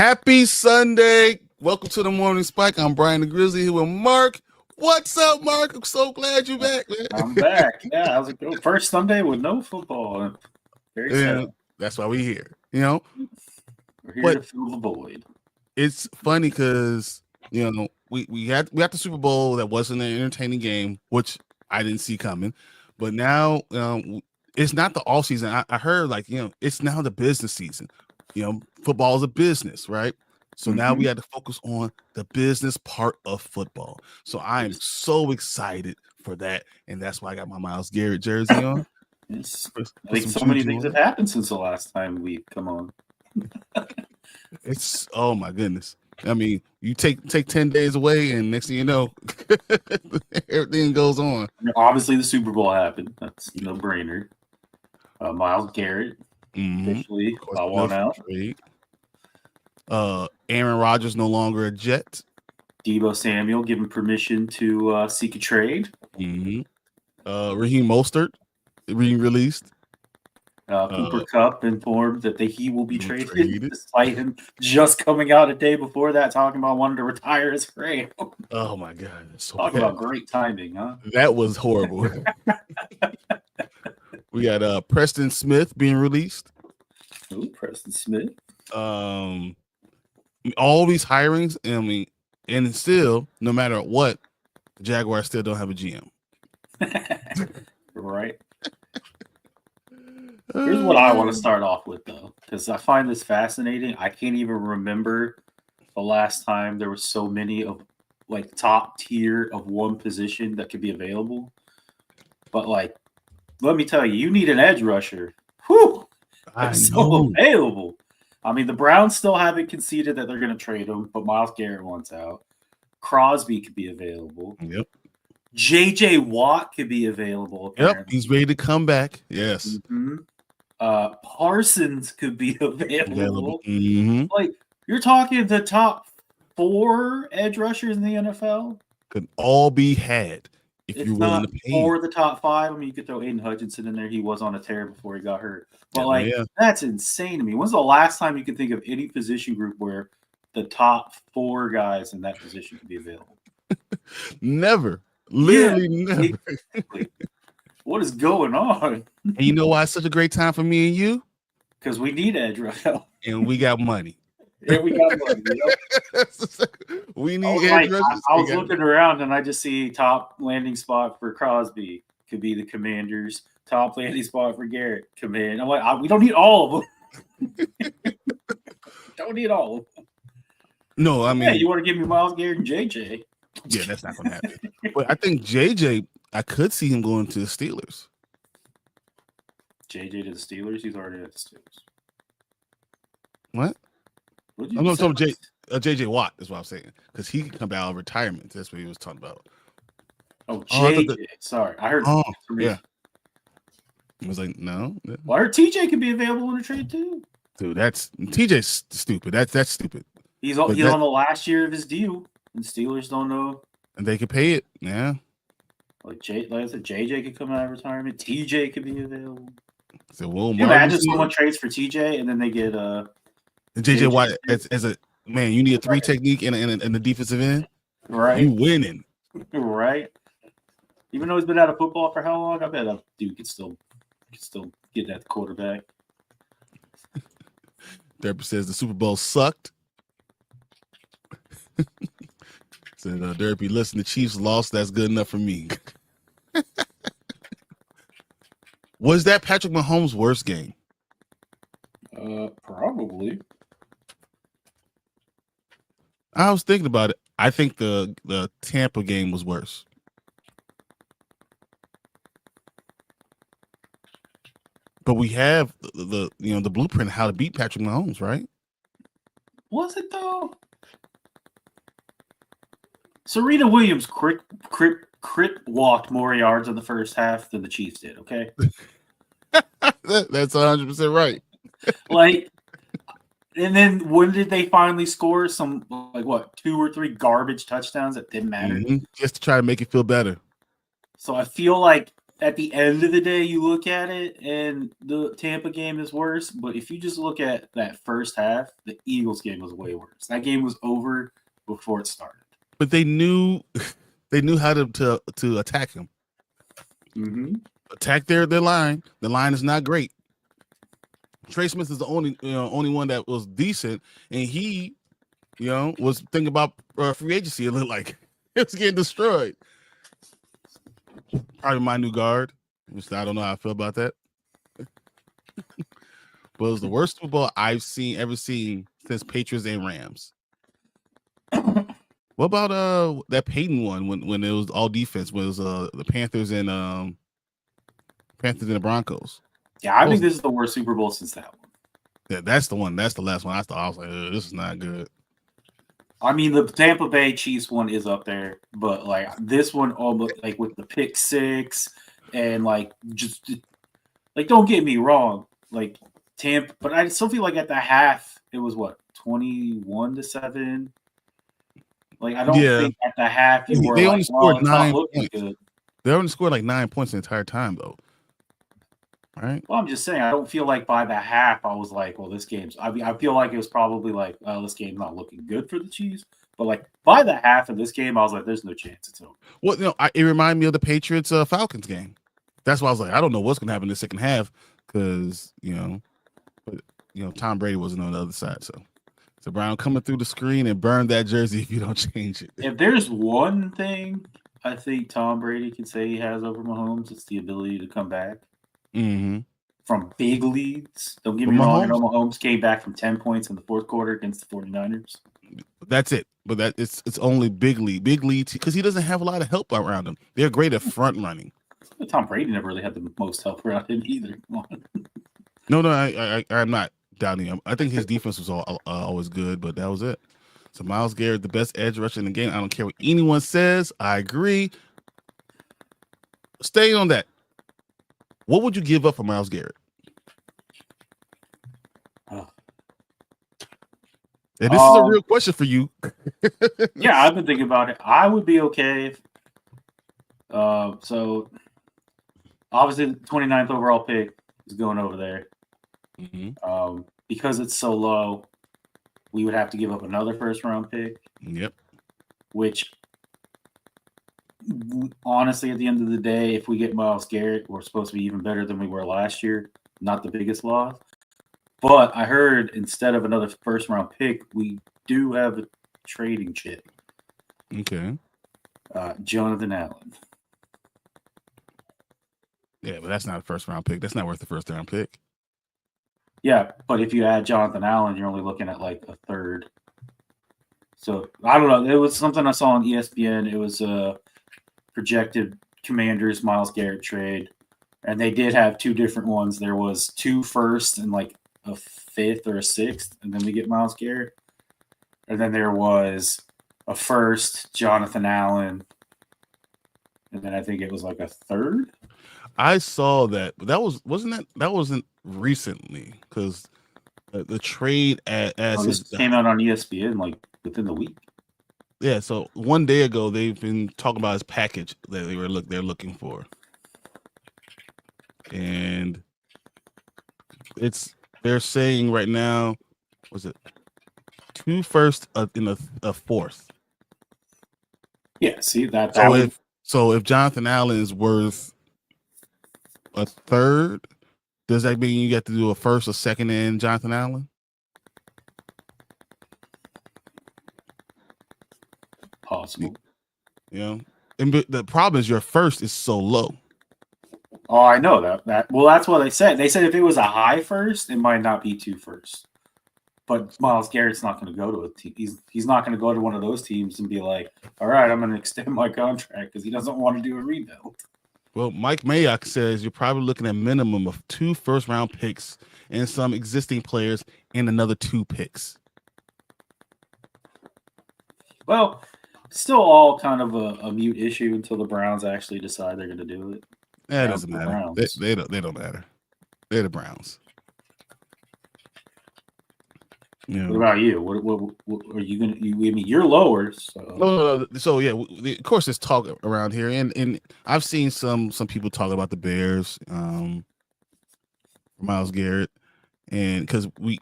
Happy Sunday. Welcome to the Morning Spike. I'm Brian the Grizzly here with Mark. What's up, Mark? I'm so glad you're back, man. I'm back. Yeah, how's it going? First Sunday with no football. Very sad. That's why we're here. You know, we're here to fill the void. It's funny because we had the Super Bowl that wasn't an entertaining game, which I didn't see coming. But now it's not the off season. I heard it's now the business season. Football is a business, right? So now we had to focus on the business part of football. So I am so excited for that, and that's why I got my Myles Garrett jersey on. I think so many things have happened since the last time we come on. It's oh my goodness. I mean, you take 10 days away, and next thing you know, everything goes on. Obviously, the Super Bowl happened. That's no brainer. Myles Garrett officially one out. Aaron Rodgers no longer a Jet. Deebo Samuel given permission to seek a trade. Raheem Mostert re-released. Cooper Kupp informed that he will be traded, despite him just coming out a day before that talking about wanting to retire his frame. Oh my God! Talk about great timing, huh? That was horrible. We got Preston Smith being released. Ooh, Preston Smith. All these hirings, and still, no matter what, the Jaguars still don't have a GM. Right. Here's what I want to start off with, though, because I find this fascinating. I can't even remember the last time there were so many of top tier of one position that could be available. But let me tell you, you need an edge rusher. Whew! It's so available. I mean, the Browns still haven't conceded that they're going to trade him, but Myles Garrett wants out. Crosby could be available. Yep. J.J. Watt could be available. Apparently. Yep, he's ready to come back. Yes. Parsons could be available. Mm-hmm. You're talking the top 4 edge rushers in the NFL? Could all be had if you're willing to pay. For the top 5. I mean, you could throw Aiden Hutchinson in there. He was on a tear before he got hurt. But that's insane to me. When's the last time you can think of any position group where the top 4 guys in that position could be available? Never. Literally never. Exactly. What is going on? And you know why it's such a great time for me and you? Because we need edge rush. And we got money. Yeah, we got money. We need edge rushers. I was looking around and I just see top landing spot for Crosby could be the Commanders. Top landing spot for Garrett, Command. I'm like, we don't need all of them. Don't need all of them. No, I mean, you want to give me Myles Garrett and JJ? Yeah, that's not going to happen. But I think JJ, I could see him going to the Steelers. JJ to the Steelers? He's already at the Steelers. What? I'm not talking JJ Watt is what I'm saying, because he can come out of retirement. That's what he was talking about. Oh, JJ. Sorry, I heard. Oh, yeah. I was like, no. Well, I heard TJ could be available in a trade too. Dude, TJ's stupid. That's stupid. He's on the last year of his deal, and Steelers don't know. And they could pay it, yeah. Like I said, JJ could come out of retirement. TJ could be available. So, well, imagine someone trades for TJ, and then they get JJ Watt as a man. You need a 3 technique and the defensive end, right? You winning, right? Even though he's been out of football for how long, I bet that dude could still get that quarterback. Derby says the Super Bowl sucked. Said Derby, listen, the Chiefs lost. That's good enough for me. Was that Patrick Mahomes' worst game? Probably. I was thinking about it. I think the Tampa game was worse. But we have the blueprint of how to beat Patrick Mahomes, right? Was it though? Serena Williams crip walked more yards in the first half than the Chiefs did. Okay, that's 100% right. And then when did they finally score some 2 or 3 garbage touchdowns that didn't matter? Just to try to make it feel better. So I feel like at the end of the day, you look at it, and the Tampa game is worse. But if you just look at that first half, the Eagles game was way worse. That game was over before it started. But they knew how to attack him. Mm-hmm. Attack their line. The line is not great. Trey Smith is the only one that was decent, and he, was thinking about free agency. It looked like it was getting destroyed. Probably my new guard. Which I don't know how I feel about that. But it was the worst Super Bowl I've ever seen since Patriots and Rams. What about that Peyton one when it was all defense was the Panthers and the Broncos? Yeah, I think this is the worst Super Bowl since that one. Yeah, that's the one. That's the last one. I was like, this is not good. I mean, the Tampa Bay Chiefs one is up there, but like this one, almost like with the pick six and like just like don't get me wrong, like Tampa, but I still feel like at the half it was what 21-7. Like I don't think at the half you were only scored 9 points. Good. They only scored like 9 points the entire time though. All right. Well, I'm just saying, I don't feel like by the half I was like, well, this game's. I mean, I feel like it was probably like, this game's not looking good for the Chiefs. But like by the half of this game, I was like, there's no chance it's over. Well, it reminded me of the Patriots Falcons game. That's why I was like, I don't know what's gonna happen in the second half because Tom Brady wasn't on the other side. So Brown coming through the screen and burn that jersey if you don't change it. If there's one thing I think Tom Brady can say he has over Mahomes, it's the ability to come back. Mm-hmm. From big leads. Don't get me wrong. Mahomes came back from 10 points in the fourth quarter against the 49ers. That's it. But it's only big leads because he doesn't have a lot of help around him. They're great at front running. Tom Brady never really had the most help around him either. No, I'm not doubting him. I think his defense was always good, but that was it. So Myles Garrett, the best edge rusher in the game. I don't care what anyone says. I agree. Staying on that. What would you give up for Myles Garrett? And this is a real question for you. Yeah, I've been thinking about it. I would be okay if so obviously the 29th overall pick is going over there. Mm-hmm. Because it's so low, we would have to give up another first round pick. Yep. Which honestly, at the end of the day, if we get Myles Garrett, we're supposed to be even better than we were last year. Not the biggest loss. But I heard instead of another first round pick, we do have a trading chip. Okay. Jonathan Allen. Yeah, but that's not a first round pick. That's not worth the first round pick. Yeah, but if you add Jonathan Allen, you're only looking at like a third. So I don't know. It was something I saw on ESPN. It was projected Commanders Myles Garrett trade, and they did have two different ones. There was 2 firsts and like a 5th or a 6th, and then we get Myles Garrett. And then there was a first, Jonathan Allen, and then I think it was like a 3rd. I saw that, but that wasn't recently because the trade this came out on ESPN like within the week. Yeah, so 1 day ago they've been talking about his package that they're looking for, and they're saying right now, was it 2 firsts in a 4th? Yeah, see that. So if Jonathan Allen is worth a 3rd, does that mean you get to do a 1st or 2nd in Jonathan Allen? Possible. And the problem is your 1st is so low. Oh, I know that. Well, that's what they said. They said if it was a high 1st, it might not be 2 firsts. But Myles Garrett's not going to go to a team. He's not going to go to one of those teams and be like, all right, I'm going to extend my contract because he doesn't want to do a rebuild. Well, Mike Mayock says you're probably looking at a minimum of 2 first-round picks and some existing players and another 2 picks. Well, still all kind of a mute issue until the Browns actually decide they're going to do it. That doesn't matter. They don't matter. They're the Browns. You know. What about you? What are you gonna? I mean, you're lower. So No. So yeah, of course, there's talk around here, and I've seen some people talk about the Bears, Myles Garrett, and because we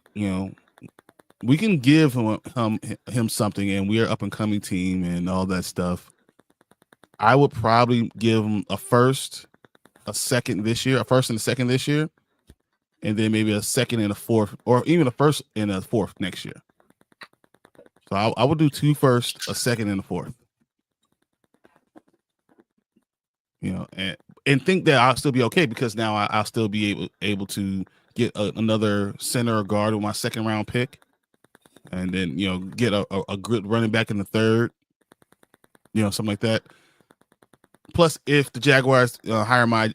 can give him something, and we are up and coming team and all that stuff. I would probably give him a first, a second this year, a first and a second this year, and then maybe a second and a fourth, or even a first and a fourth next year. So I would do 2 firsts, a second, and a fourth. And think that I'll still be okay because now I'll still be able to get another center or guard with my second round pick, and then get a good running back in the third, something like that. Plus, if the Jaguars hire my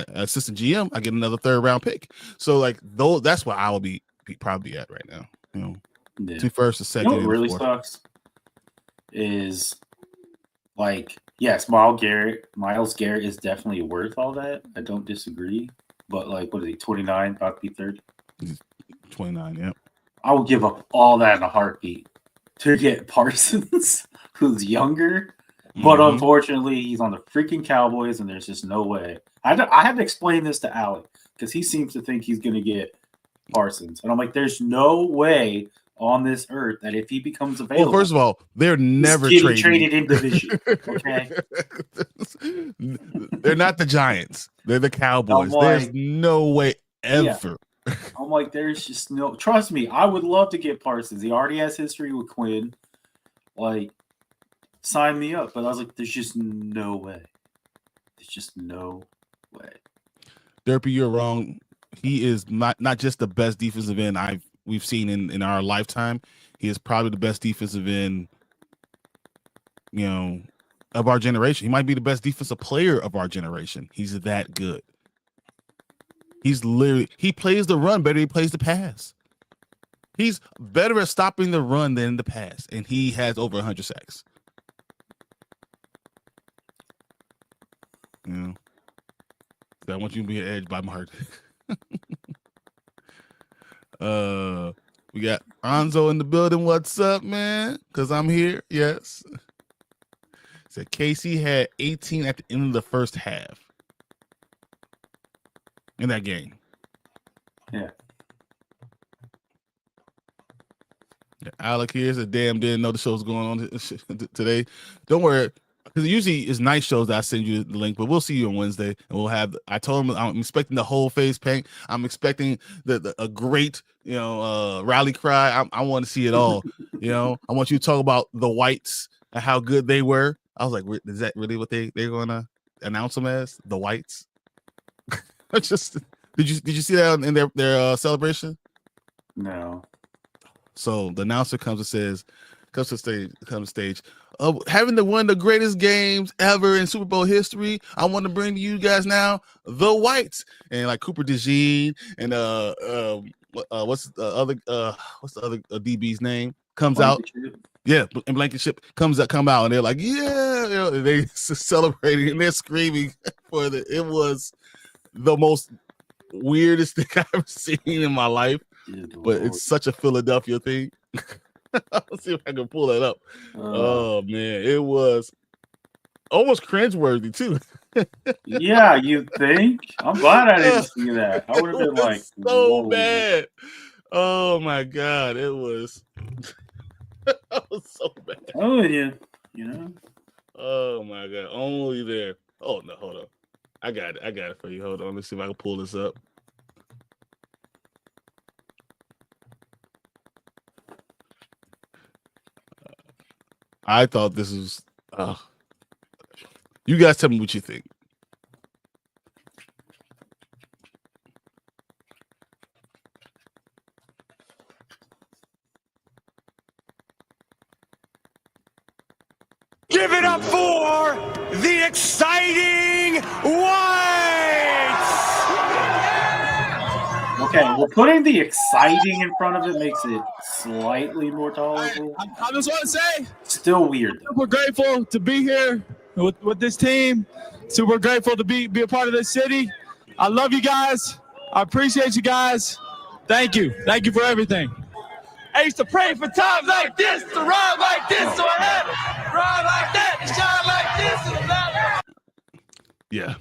assistant GM, I get another 3rd round pick. So that's what I will be probably at right now. 2 firsts, a second. What really sucks is yes, Myles Garrett is definitely worth all that. I don't disagree. But what is he? 29, about to be 30. He's 29. Yeah. I would give up all that in a heartbeat to get Parsons, who's younger. But unfortunately, he's on the freaking Cowboys, and there's just no way. I had to explain this to Alec because he seems to think he's going to get Parsons. And I'm like, there's no way on this earth that if he becomes available. Well, first of all, they're never traded in division. Okay. They're not the Giants. They're the Cowboys. There's no way ever. Yeah. I'm like, there's just no. Trust me, I would love to get Parsons. He already has history with Quinn. Sign me up. But I was like, there's just no way. There's just no way. Derpy, you're wrong. He is not just the best defensive end we've seen in our lifetime. He is probably the best defensive end, of our generation. He might be the best defensive player of our generation. He's that good. He plays the run better than he plays the pass. He's better at stopping the run than the pass, and he has over 100 sacks. I want you to be an edge by Mark. We got Anzo in the building. What's up, man? Because I'm here. Yes. Said KC had 18 at the end of the first half in that game. Yeah. Alec here's a damn didn't know the show was going on today. Don't worry. Because usually it's night shows that I send you the link, but we'll see you on Wednesday, and we'll have. I told him I'm expecting the whole face paint. I'm expecting a great rally cry. I want to see it all. I want you to talk about the whites and how good they were. I was like, is that really what they're going to announce them as? The whites? Just did you see that in their celebration? No. So the announcer comes and says, comes to stage. Having one of the greatest games ever in Super Bowl history, I want to bring to you guys now the whites, and Cooper DeJean and what's the other DB's name comes out. Yeah, and Blankenship come out, and they're like, yeah, they celebrating and they're screaming for it. It was the most weirdest thing I've ever seen in my life, but it's such a Philadelphia thing. Let's see if I can pull that up. Oh man, it was almost cringeworthy too. Yeah, you think? I'm glad I didn't see that. I would have been so bad. Oh my god, it was. It was so bad. Oh yeah, Oh my god, only there. Oh no, hold on. I got it for you. Hold on, let's see if I can pull this up. I thought this was. You guys tell me what you think. Give it up for the exciting whites! Okay, well, putting the exciting in front of it makes it slightly more tolerable. I just want to say, still weird. Super grateful to be here with this team. Super grateful to be a part of this city. I love you guys. I appreciate you guys. Thank you. Thank you for everything. I used to pray for times like this, to ride like this, so I had to ride like that, and shine like this. Yeah.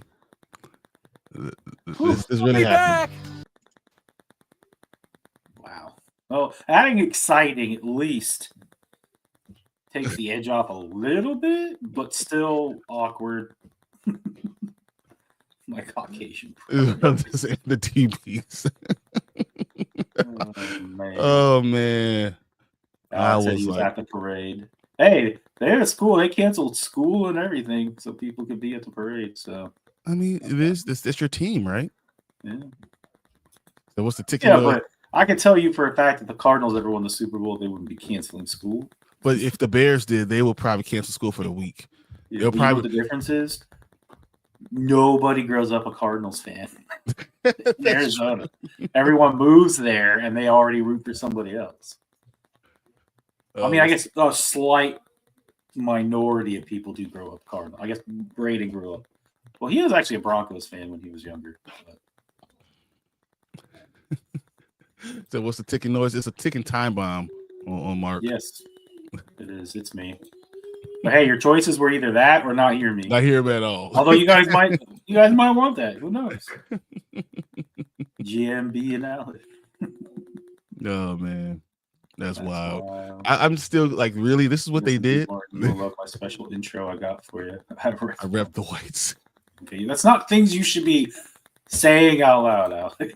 This really happened. Wow. Well, adding exciting at least takes the edge off a little bit, but still awkward. My Caucasian. The TBs. Oh, man. Oh man. I was like, at the parade. Hey, they're at school. They canceled school and everything so people could be at the parade. So I mean, it's your team, right? yeah. So what's the ticket? Yeah, but I can tell you for a fact that the Cardinals ever won the Super Bowl, they wouldn't be canceling school. But if the Bears did, they would probably cancel school for the week. Yeah, They'll you know probably what the difference is? Nobody grows up a Cardinals fan in Arizona. Everyone moves there and they already root for somebody else. I mean, I guess a slight minority of people do grow up Cardinal. I guess Brady grew up. Well, he was actually a Broncos fan when he was younger. But. So what's the ticking noise? It's a ticking time bomb on Mark. Yes, it is. It's me. But hey, your choices were either that or not hear me. Not hear him at all. Although you guys might want that. Who knows? GMB and Alex. Oh man, that's wild. I'm still like, really? This is what they did? You love my special intro I got for you. I rep the whites. Okay, that's not things you should be saying out loud, Alex.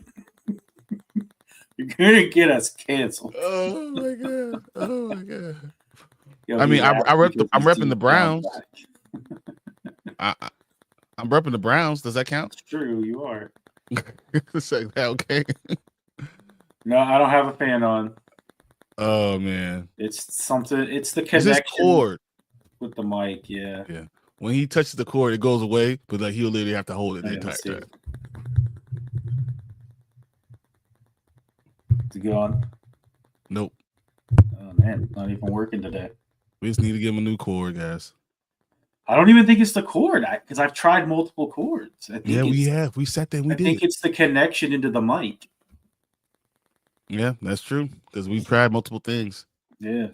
You're gonna get us canceled. Oh my god! Oh my god! Yo, I mean, I'm repping the Browns. I'm repping the Browns. Does that count? It's true, you are. Okay. No, I don't have a fan on. Oh man, it's something. It's the connection it's cord with the mic. Yeah. Yeah. When he touches the cord, it goes away, but like he'll literally have to hold it the entire time. Is it gone? Nope. Oh man, it's not even working today. We just need to give him a new cord, guys. I don't even think it's the cord because I've tried multiple cords. Yeah, we have. We sat there. I think it's the connection into the mic. Yeah, that's true because we tried multiple things. Yeah.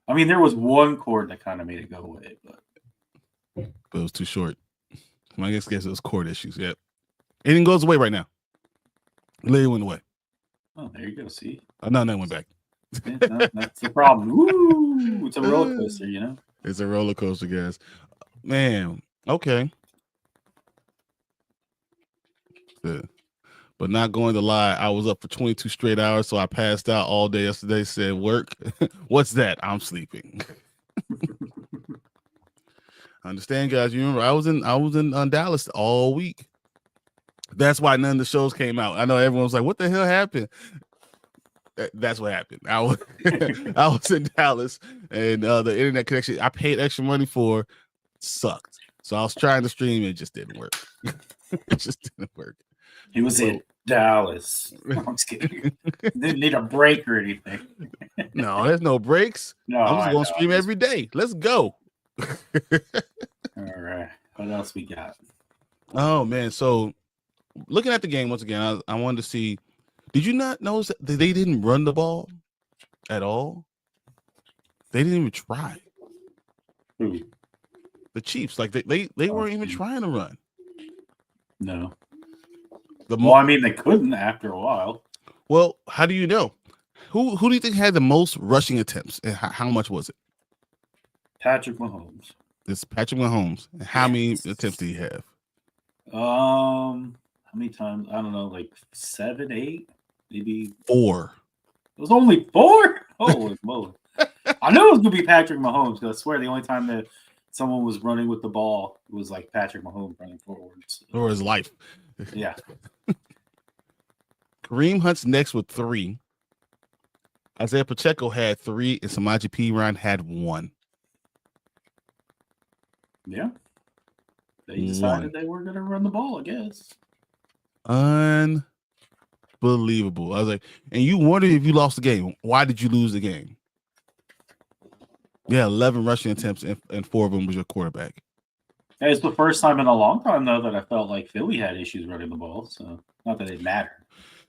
I mean, there was one cord that kind of made it go away, but it was too short. I guess it was cord issues. Yep. Anything goes away right now. It literally went away. Oh, there you go. See? Oh, no, that went back. Yeah, no, that's the problem. Woo! It's a roller coaster, you know? It's a roller coaster, guys. Man, okay. Good. But not going to lie, I was up for 22 straight hours, so I passed out all day yesterday. Said, work. What's that? I'm sleeping. I understand, guys. You remember I was in Dallas all week. That's why none of the shows came out. I know everyone was like, "What the hell happened?" That's what happened. I was in Dallas, and the internet connection I paid extra money for sucked. So I was trying to stream, it just didn't work. It just didn't work. He was in Dallas. No, I'm just kidding. Didn't need a break or anything. No, there's no breaks. No, I'm just going to stream every day. Let's go. All right. What else we got? Oh man, so looking at the game once again, I wanted to see. Did you not notice that they didn't run the ball at all? They didn't even try. Who? The Chiefs, like they weren't even trying to run. No. Well, I mean, they couldn't after a while. Well, how do you know? Who do you think had the most rushing attempts, and how much was it? Patrick Mahomes. It's Patrick Mahomes. And how many attempts did he have? How many times? I don't know, like 7, 8, maybe 4. It was only 4. Holy moly! I knew it was gonna be Patrick Mahomes because I swear the only time that someone was running with the ball was like Patrick Mahomes running forwards Or his life. Yeah. Kareem Hunt's next with 3. Isaiah Pacheco had 3, and Samaje Perine had 1. Yeah. They decided they were going to run the ball, I guess. Unbelievable. I was like, and you wondered if you lost the game. Why did you lose the game? Yeah, 11 rushing attempts, and 4 of them was your quarterback. It's the first time in a long time, though, that I felt like Philly had issues running the ball. So, not that it mattered.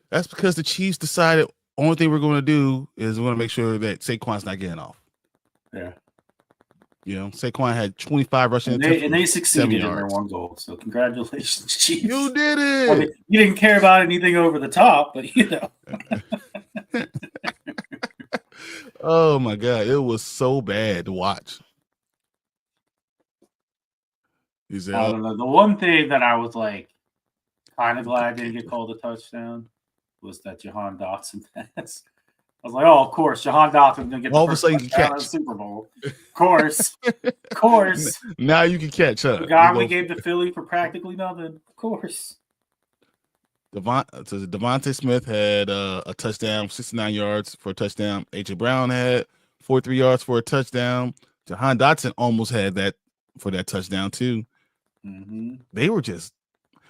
That's because the Chiefs decided, only thing we're going to do is we're going to make sure that Saquon's not getting off. Yeah. Saquon had 25 rushing And attempts. they succeeded in their yards. 1 goal. So congratulations, Chiefs. You did it. I mean, you didn't care about anything over the top, but Oh my God, it was so bad to watch. He said, I don't know. The one thing that I was like kind of glad didn't get called a touchdown was that Jahan Dotson pass. I was like, oh, of course, Jahan Dotson gonna get all the of a first sudden you touchdown can of the catch. Super Bowl. Of course. Now you can catch, huh? The guy we gave to Philly for practically nothing. Of course. Devontae Smith had a touchdown, 69 yards for a touchdown. AJ Brown had 43 yards for a touchdown. Jahan Dotson almost had that for that touchdown too. Mm-hmm. They were just,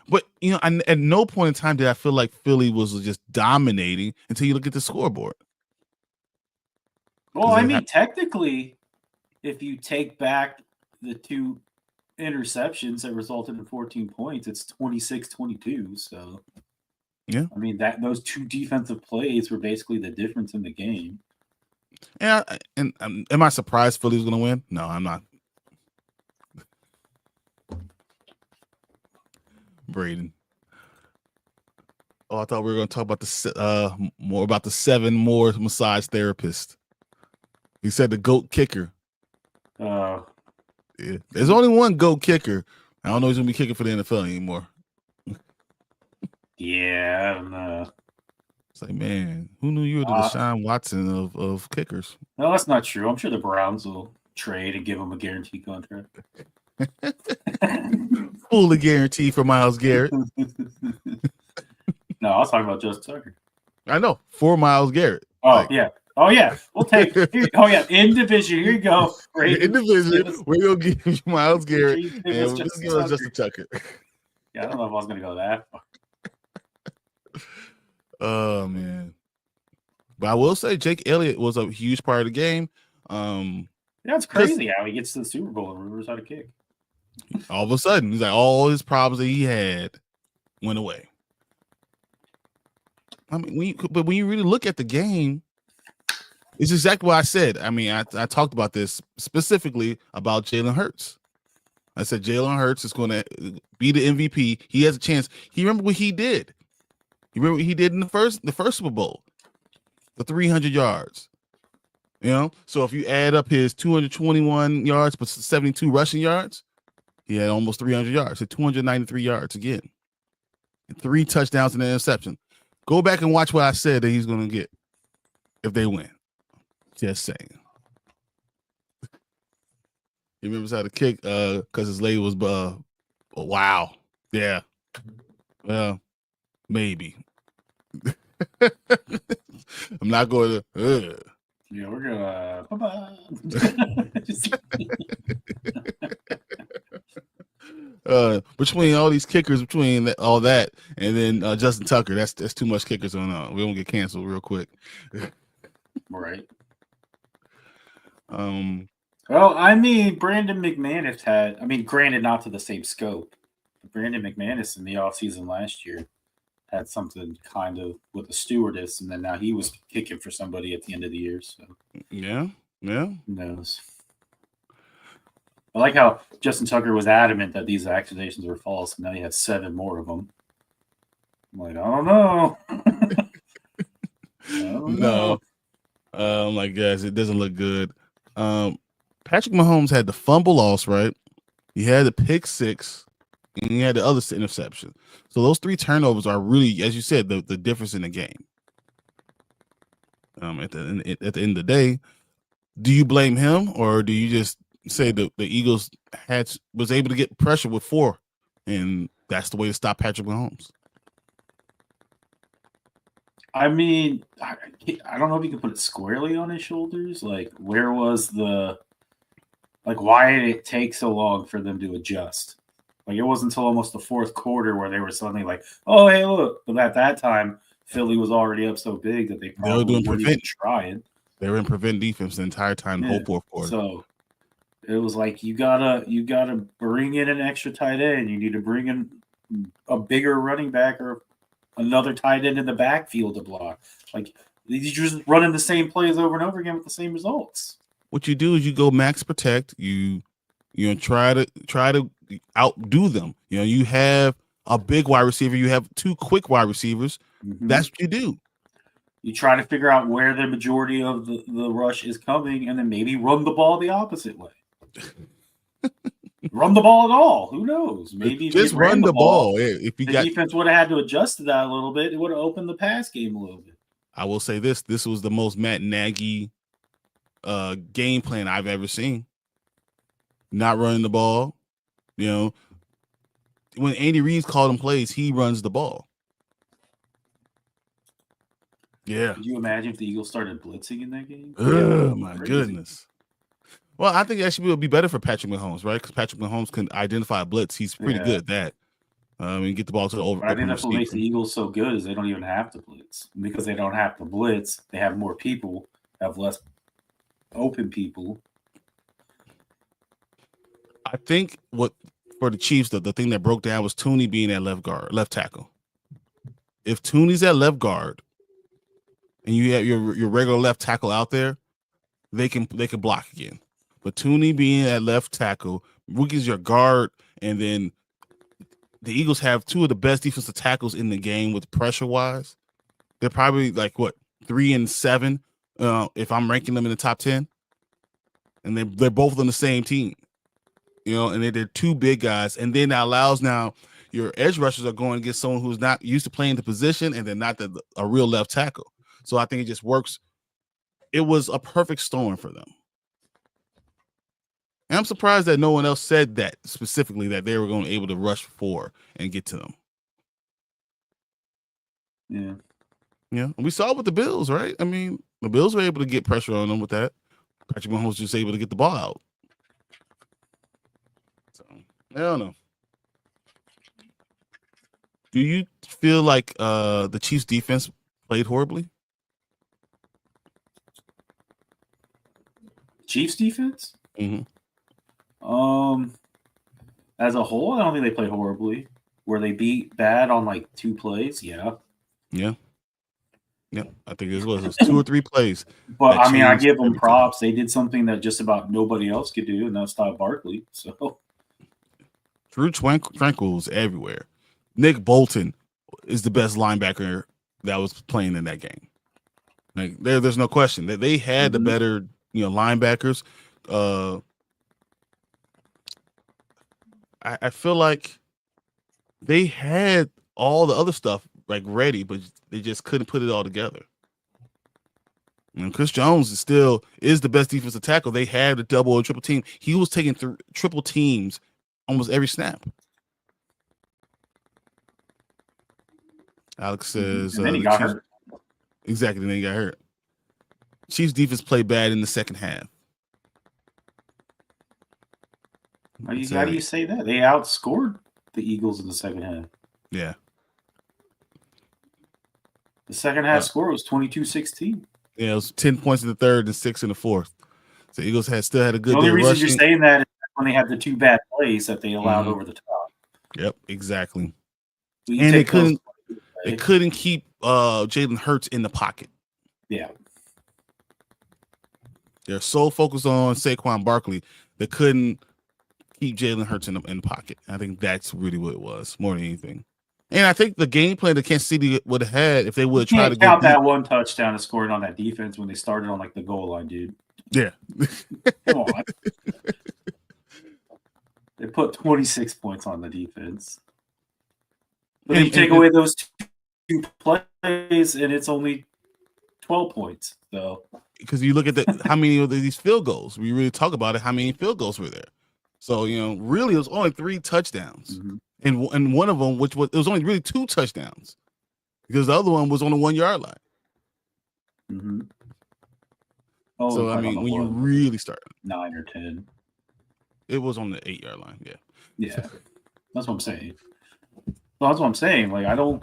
but at no point in time did I feel like Philly was just dominating until you look at the scoreboard. Well, I mean, technically, if you take back the 2 interceptions that resulted in 14 points, it's 26-22. So, yeah, I mean those 2 defensive plays were basically the difference in the game. Yeah, and am I surprised Philly was going to win? No, I'm not. Braden. Oh, I thought we were going to talk about more about the 7 more massage therapists. He said the GOAT kicker. Yeah, there's only one GOAT kicker. I don't know if he's going to be kicking for the NFL anymore. Yeah, I don't know. It's like, man, who knew you were the Deshaun Watson of kickers? No, that's not true. I'm sure the Browns will trade and give him a guaranteed contract. Fully guaranteed for Myles Garrett. No, I was talking about Justin Tucker. I know, for Myles Garrett. Yeah. Oh, yeah. We'll take in division. Here you go. In division, we're going to give you Myles Garrett and we'll just give us Justin Tucker. Yeah, I don't know if I was going to go that far. Oh, man. But I will say Jake Elliott was a huge part of the game. It's crazy how he gets to the Super Bowl and remembers how to kick. All of a sudden, he's like, all his problems that he had went away. I mean, when you really look at the game, it's exactly what I said. I mean, I talked about this specifically about Jalen Hurts. I said Jalen Hurts is going to be the MVP. He has a chance. He remember what he did. You remember what he did in the first Super Bowl, the 300 yards. So if you add up his 221 yards but 72 rushing yards, he had almost 300 yards. So 293 yards again. 3 touchdowns and an interception. Go back and watch what I said that he's going to get if they win. Just saying. He remembers how to kick because his leg was wow. Yeah. Well, maybe. I'm not going to Yeah, we're gonna bye-bye. Between all these kickers, between all that, and then Justin Tucker, that's too much kickers on. We don't get canceled real quick. Right. Well, I mean, Brandon McManus granted not to the same scope, but Brandon McManus in the offseason last year had something kind of with a stewardess, and then now he was kicking for somebody at the end of the year. So yeah. Who knows? I like how Justin Tucker was adamant that these accusations were false, and now he had 7 more of them. I'm like, I don't know. No. My guys, it doesn't look good. Patrick Mahomes had the fumble loss, right? He had the pick 6, and he had the other interception. So those 3 turnovers are really, as you said, the difference in the game. At the end of the day, do you blame him, or do you just say the Eagles was able to get pressure with 4, and that's the way to stop Patrick Mahomes? I mean, I don't know if you can put it squarely on his shoulders. Like, where was why did it take so long for them to adjust? Like, it wasn't until almost the 4th quarter where they were suddenly like, oh, hey, look. But at that time, Philly was already up so big that they probably weren't even trying. They were in prevent defense the entire time, the whole 4th quarter. So it was like, you gotta bring in an extra tight end. You need to bring in a bigger running back or another tight end in the backfield to block. Like, You're just running the same plays over and over again with the same results. What you do is you go max protect. You try to outdo them. You have a big wide receiver. You have 2 quick wide receivers. Mm-hmm. That's what you do. You try to figure out where the majority of the rush is coming, and then maybe run the ball the opposite way. Run the ball at all. Who knows? Maybe just run the ball. If you the defense would have had to adjust to that a little bit, it would have opened the pass game a little bit. I will say this was the most Matt Nagy game plan I've ever seen. Not running the ball. When Andy Reid's called him plays, he runs the ball. Yeah. Could you imagine if the Eagles started blitzing in that game? Oh, my goodness. Well, I think actually it would be better for Patrick Mahomes, right? Because Patrick Mahomes can identify a blitz. He's pretty good at that. And get the ball to the over. I think that's what makes the Eagles so good is they don't even have to blitz. Because they don't have to blitz, they have more people, have less open people. I think for the Chiefs, the thing that broke down was Tooney being at left tackle. If Tooney's at left guard, and you have your regular left tackle out there, they can block again. But Tooney being at left tackle, Rookie's your guard, and then the Eagles have 2 of the best defensive tackles in the game with pressure wise. They're probably 3 and 7 if I'm ranking them in the top 10, and they're both on the same team. And they're 2 big guys, and then that allows now your edge rushers are going against someone who's not used to playing the position, and they're not a real left tackle. So I think it just works. It was a perfect storm for them. And I'm surprised that no one else said that specifically, that they were going to be able to rush 4 and get to them. Yeah. Yeah. We saw it with the Bills, right? I mean, the Bills were able to get pressure on them with that. Patrick Mahomes was just able to get the ball out. So, I don't know. Do you feel like the Chiefs defense played horribly? Chiefs defense? Mm-hmm. As a whole, I don't think they played horribly. Were they beat bad on 2 plays? Yeah. Yeah. Yeah. I think it was 2 or 3 plays. But I mean, I give them props. They did something that just about nobody else could do, and that's stop Barkley. So Drew Tranquil's everywhere. Nick Bolton is the best linebacker that was playing in that game. There's no question that they had the better, linebackers. I feel like they had all the other stuff ready, but they just couldn't put it all together. Chris Jones is the best defensive tackle. They had a double or triple team. He was taking triple teams almost every snap. Alex says, and then he got hurt. Exactly, then he got hurt. Chiefs defense played bad in the second half. How do you say that? They outscored the Eagles in the second half. Yeah. The second half score was 22-16. Yeah, it was 10 points in the third and 6 in the fourth. So Eagles still had a good day. The only reason rushing. you're saying that is when they had the 2 bad plays that they allowed over the top. Yep, exactly. So and they couldn't keep Jalen Hurts in the pocket. Yeah. They're so focused on Saquon Barkley, they couldn't keep Jalen Hurts in the pocket. I think that's really what it was, more than anything. And I think the game plan that Kansas City would have had if they would have tried to count that one touchdown and scored on that defense when they started on the goal line, dude. Yeah. Come on. They put 26 points on the defense. But you take away those 2 plays, and it's only 12 points. So because you look at how many of these field goals, we really talk about it, how many field goals were there. So, really it was only 3 touchdowns. Mm-hmm. And one of them, it was only really 2 touchdowns because the other one was on the 1 yard line. Mm-hmm. So, I mean, when you really start 9 or 10, it was on the 8 yard line. Yeah. Yeah. That's what I'm saying. Well, that's what I'm saying.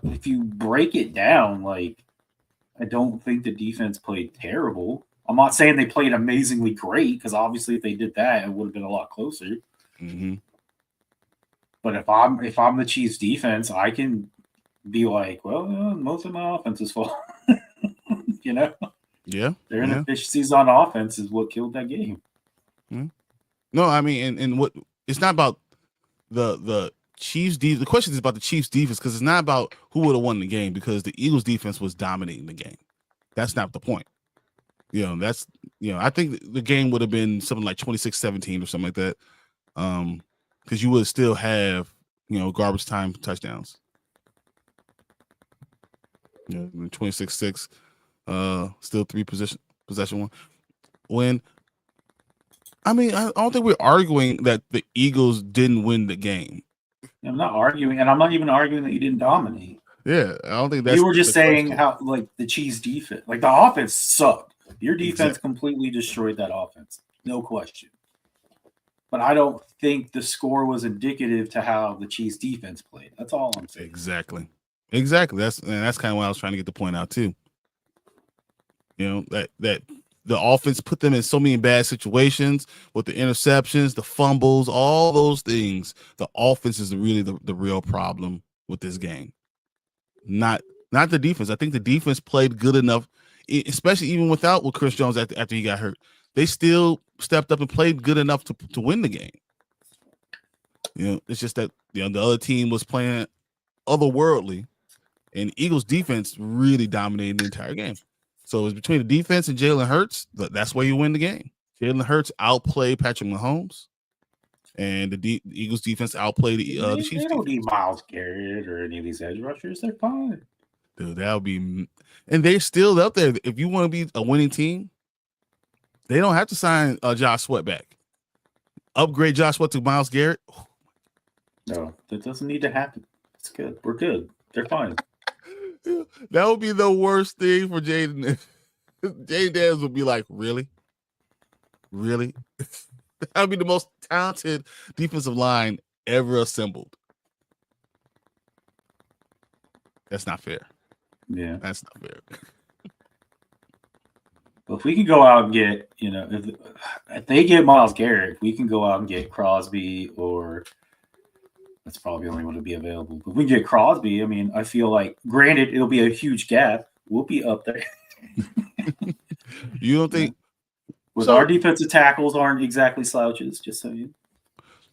If you break it down, I don't think the defense played terrible. I'm not saying they played amazingly great because obviously if they did that, it would have been a lot closer. Mm-hmm. But if I'm the Chiefs defense, I can be most of my offense is fault. You know, Yeah, their inefficiencies on offense is what killed that game. No, I mean, and what it's not about the Chiefs defense. The question is about the Chiefs defense because it's not about who would have won the game because the Eagles defense was dominating the game. That's not the point. That's I think the game would have been something like 26-17 or something like that. Because you would still have garbage time touchdowns. 26-6. Still 3 possession one. When I don't think we're arguing that the Eagles didn't win the game. I'm not arguing, and I'm not even arguing that you didn't dominate. Yeah, I don't think that's. You were just saying how the Chiefs defense, the offense sucked. Your defense completely destroyed that offense, no question. But I don't think the score was indicative to how the Chiefs defense played. That's all I'm saying. Exactly. That's kind of what I was trying to get the point out too. That the offense put them in so many bad situations with the interceptions, the fumbles, all those things. The offense is really the real problem with this game. Not the defense. I think the defense played good enough, especially even without Chris Jones after he got hurt. They still stepped up and played good enough to win the game. It's just that the other team was playing otherworldly, and Eagles defense really dominated the entire game. So it was between the defense and Jalen Hurts. That's where you win the game. Jalen Hurts outplayed Patrick Mahomes, and the Eagles defense outplayed the Chiefs. They don't need Myles Garrett or any of these edge rushers. They're fine. Dude, that would be, and they're still up there. If you want to be a winning team, they don't have to sign Josh Sweat back. Upgrade Josh Sweat to Myles Garrett. No, that doesn't need to happen. It's good. We're good. They're fine. That would be the worst thing for Jaden. Jaden Daniels would be like, really? Really? That would be the most talented defensive line ever assembled. That's not fair. Yeah. That's not fair. But if we can go out and get, if they get Myles Garrett, if we can go out and get Crosby, or that's probably the only one to be available. But if we get Crosby, I feel like, granted, it'll be a huge gap. We'll be up there. You don't think? Our defensive tackles aren't exactly slouches, just so you.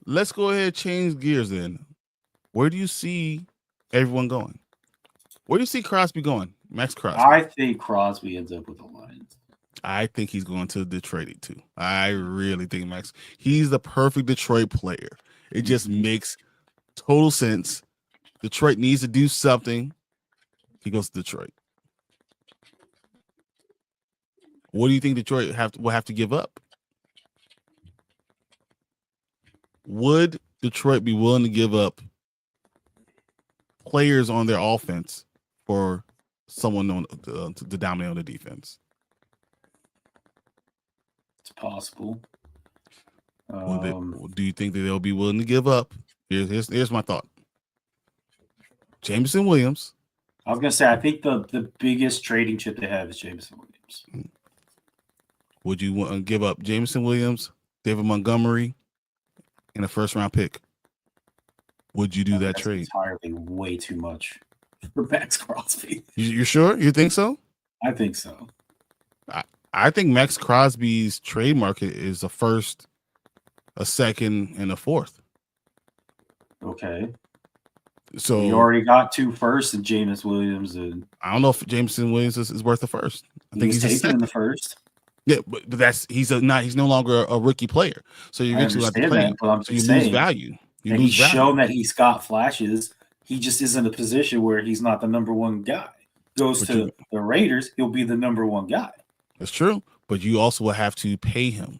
Let's go ahead and change gears then. Where do you see everyone going? Where do you see Crosby going? Max Crosby. I think Crosby ends up with the Lions. I think he's going to Detroit too. I really think he's the perfect Detroit player. It just makes total sense. Detroit needs to do something. He goes to Detroit. What do you think Detroit will have to give up? Would Detroit be willing to give up players on their offense for someone to dominate on the defense? It's possible. Do you think that they'll be willing to give up? Here's my thought. Jameson Williams. I was gonna say I think the biggest trading chip they have is Jameson Williams. Would you want to give up Jameson Williams, David Montgomery, and a first-round pick? Would you do that trade? Entirely way too much for Max Crosby. You're sure? You think so? I think so. I think Max Crosby's trade market is a first, a second, and a fourth. Okay. So you already got 2 firsts and Jameson Williams, and I don't know if Jameson Williams is worth the first. I think he's taken in the first. Yeah, but he's no longer a rookie player. So you eventually have to play him. So you lose value. He's shown that he's got flashes. He just is in a position where he's not the number one guy. Goes to the Raiders, he'll be the number one guy. That's true, but you also will have to pay him.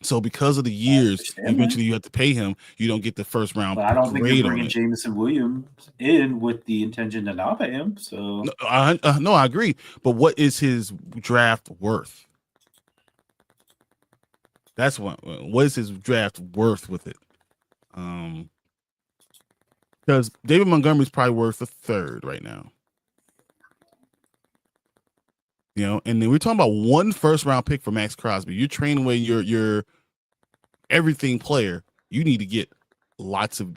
So because of the years, eventually you have to pay him. You don't get the first round. But I don't think you're bringing Jameson Williams in with the intention to not pay him. So no, I agree. But what is his draft worth? That's what is his draft worth with it? Because David Montgomery's probably worth a third right now. And then we're talking about 1 first-round pick for Max Crosby. You're trading away your everything player. You need to get lots of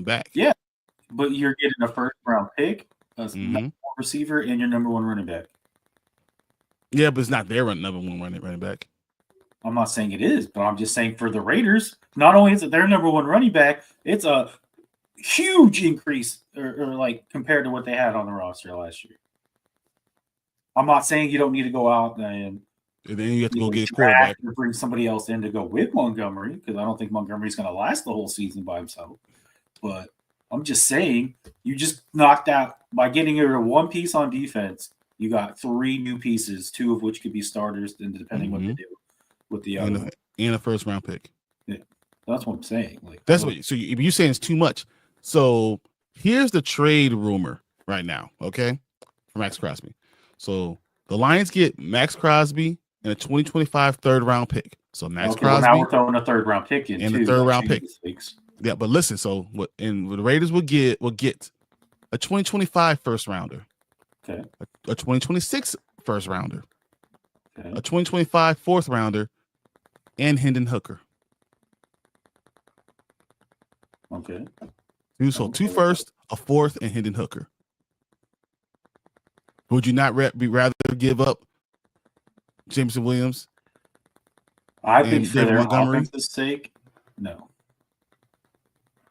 back. Yeah, but you're getting a first-round pick, a receiver, and your number 1 running back. Yeah, but it's not their number one running back. I'm not saying it is, but I'm just saying for the Raiders, not only is it their number one running back, it's a huge increase or like compared to what they had on the roster last year. I'm not saying you don't need to go out and then you have to go get a quarterback or bring somebody else in to go with Montgomery, because I don't think Montgomery's going to last the whole season by himself. But I'm just saying, you just knocked out by getting rid of one piece on defense. You got 3 new pieces, 2 of which could be starters, and depending what they do with the other and a first round pick. Yeah, that's what I'm saying. Like that's what. So you're saying it's too much. So here's the trade rumor right now. Okay, for Max Crosby. So the Lions get Max Crosby and a 2025 third round pick. So Max Crosby. Well, now we're throwing a third round pick in and too, a third round pick. Weeks. Yeah, but listen. So what? And the Raiders will get a 2025 first rounder. Okay. A 2026 first rounder. Okay. A 2025 fourth rounder, and Hendon Hooker. Okay. So 2 first, a fourth, and Hendon Hooker. Would you not rather give up Jameson Williams? I think for their offense's sake, no.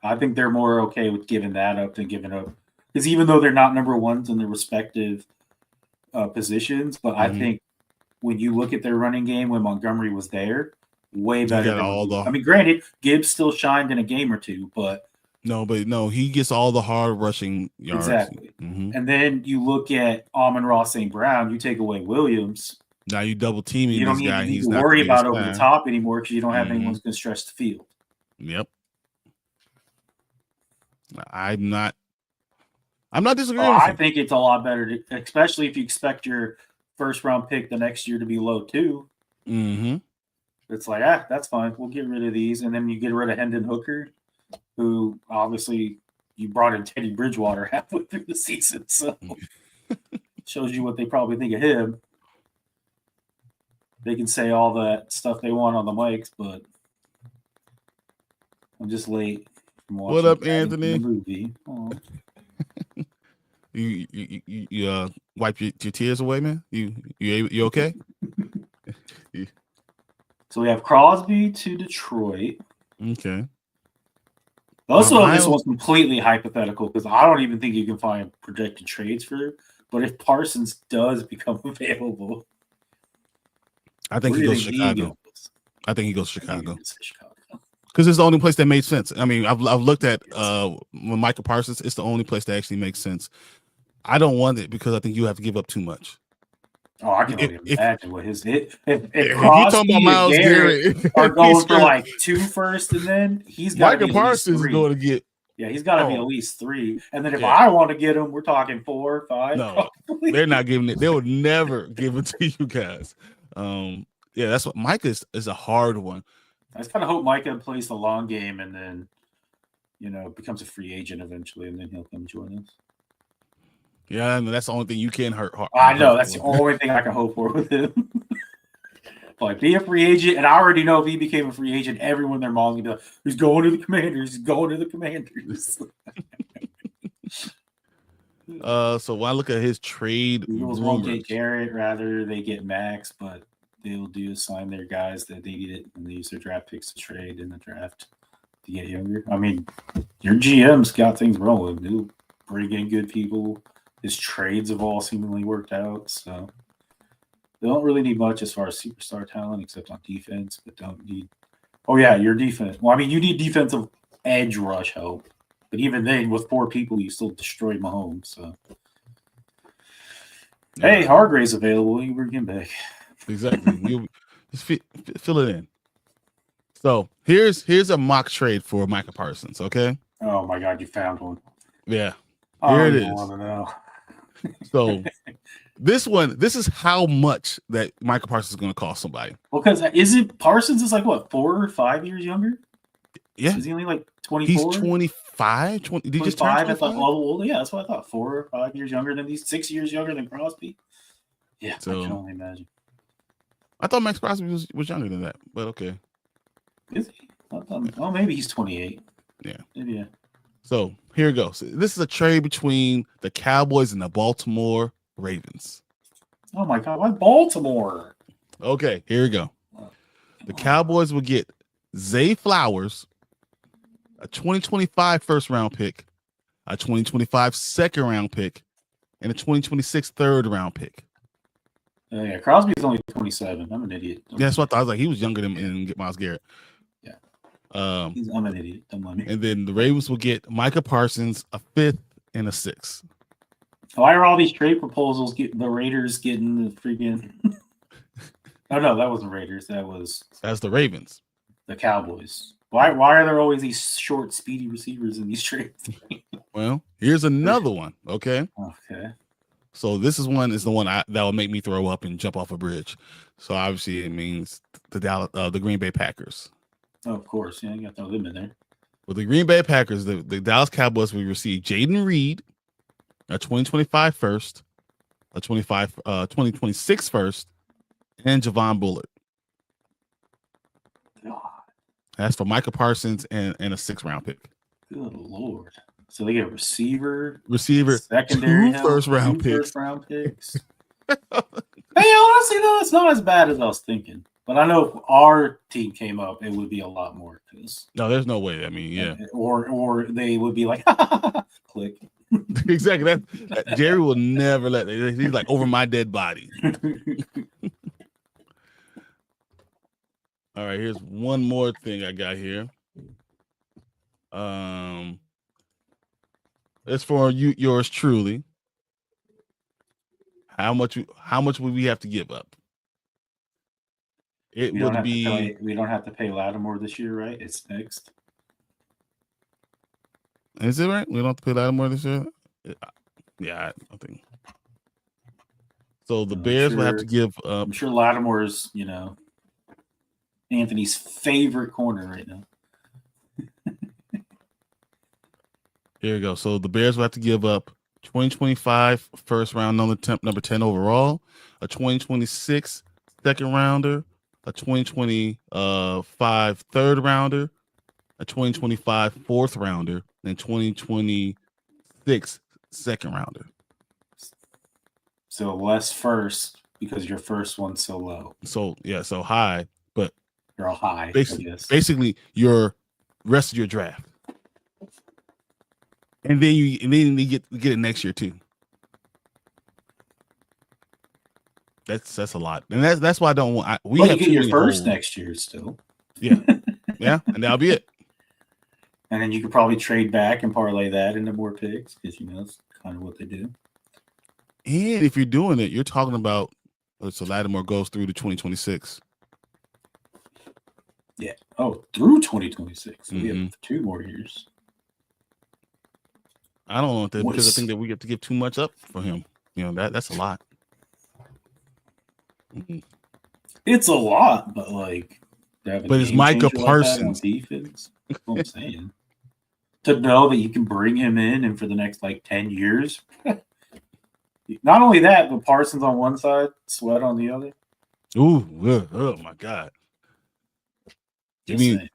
I think they're more okay with giving that up than giving up, because even though they're not number ones in their respective positions, but I think when you look at their running game when Montgomery was there, way better. I mean, granted, Gibbs still shined in a game or two, but he gets all the hard rushing yards. Exactly. And then you look at Amon-Ra St. Brown, you take away Williams. Now you double teaming you don't this guy. He's not worry about over the top anymore because you don't have anyone who's going to stretch the field. Yep. I'm not disagreeing. I think it's a lot better, especially if you expect your first round pick the next year to be low too. It's like, that's fine. We'll get rid of these, and then you get rid of Hendon Hooker, who obviously you brought in Teddy Bridgewater halfway through the season, so shows you what they probably think of him. They can say all that stuff they want on the mics, but I'm just late from watching. What up, Anthony? The movie. You wipe your tears away, man? You okay? So we have Crosby to Detroit. Okay. Also, this one's completely hypothetical because I don't even think you can find projected trades for. But if Parsons does become available, I think he goes to Chicago. I think he goes to Chicago because it's the only place that made sense. I mean, I've looked at when Micah Parsons. It's the only place that actually makes sense. I don't want it because I think you have to give up too much. Oh, I can only imagine what his hit. If you're talking about Myles Garrett are going for like 2 first, and then he's got Micah Parsons is going to get. Yeah, he's got to be at least 3. And then if I want to get him, we're talking 4, 5. No, they're not giving it. They would never give it to you guys. Yeah, that's what Micah is a hard one. I just kind of hope Micah plays the long game and then, becomes a free agent eventually, and then he'll come join us. Yeah, I mean, that's the only thing you can hurt. I know that's the only thing I can hope for with him. Like, be a free agent, and I already know if he became a free agent, everyone in their mom's gonna be like, "He's going to the Commanders. He's going to the Commanders." So when I look at his trade, Eagles won't get Garrett, rather they get Max, but they'll sign their guys that they need it, and they use their draft picks to trade in the draft to get younger. I mean, your GM's got things rolling. They'll bring in good people. His trades have all seemingly worked out, so they don't really need much as far as superstar talent, except on defense, but don't need – your defense. Well, I mean, you need defensive edge rush help, but even then, with 4 people, you still destroyed Mahomes, so. Hey, Hargrave's available. You bring him back. Exactly. You just fill it in. So, here's a mock trade for Micah Parsons, okay? Oh, my God, you found one. Yeah. Here it is. I want to know. So this is how much that Michael Parsons is going to cost somebody. Well, because Parsons is like what, 4 or 5 years younger? Yeah. Is he only like 24? He's 25. Did he just turn 25? I thought, yeah, that's what I thought. 4 or 5 years younger than these, 6 years younger than Crosby. Yeah, so, I can only imagine. I thought Max Crosby was younger than that, but okay. Is he? Maybe he's 28. Yeah. Maybe, yeah. So here it goes. This is a trade between the Cowboys and the Baltimore Ravens. Oh my God, why Baltimore? Okay, here we go. The Cowboys will get Zay Flowers, a 2025 first round pick, a 2025 second round pick, and a 2026 third round pick. Yeah, Crosby's only 27. I'm an idiot. That's what I thought. I was like, he was younger than Myles Garrett. Yeah. I'm an idiot. Don't mind me. And then the Ravens will get Micah Parsons, a 5th and a 6th. Why are all these trade proposals getting the Raiders getting the freaking? Oh no, that wasn't Raiders. That's the Ravens. The Cowboys. Why are there always these short, speedy receivers in these trades? Well, here's another one. Okay. Okay. So this is the one that will make me throw up and jump off a bridge. So obviously it means the Green Bay Packers. Oh, of course, yeah, you got to throw them in there. With the Green Bay Packers, the Dallas Cowboys will receive Jaden Reed, a 2025 first, a 2026 first, and Javon Bullard. God. That's for Micah Parsons and a 6th round pick. Good Lord. So they get receiver, two secondary help, first round picks. Hey, honestly, though, it's not as bad as I was thinking. But I know if our team came up, it would be a lot more. No, there's no way. I mean, yeah. Or they would be like, click. Exactly. That Jerry will never let. He's like, over my dead body. All right, here's one more thing I got here. It's for yours truly. How much would we have to give up? We don't have to pay Lattimore this year, right? It's next. Is it right? We don't have to pay Lattimore this year? Yeah, I think. So the Bears will have to give up. I'm sure Lattimore's, Anthony's favorite corner right now. Here we go. So the Bears will have to give up 2025 first round number 10 overall, a 2026 second rounder, a 2025 third rounder, a 2025 fourth rounder, and 2026 second rounder. So less first because your first one's so low. So high, but you're all high. Basically, your rest of your draft. And then you get it next year too. That's a lot, and that's why I don't want. You get your first next year still. Yeah, yeah, and that'll be it. And then you could probably trade back and parlay that into more picks because that's kind of what they do. And if you're doing it, you're talking about so Lattimore goes through to 2026. Yeah. Oh, through 2026. We have 2 more years. I don't want that because I think that we have to give too much up for him. That's a lot. It's a lot, but it's Micah Parsons. Defense. That's what I'm saying. To know that you can bring him in and for the next 10 years. Not only that, but Parsons on one side, Sweat on the other. Ooh, oh my God. It's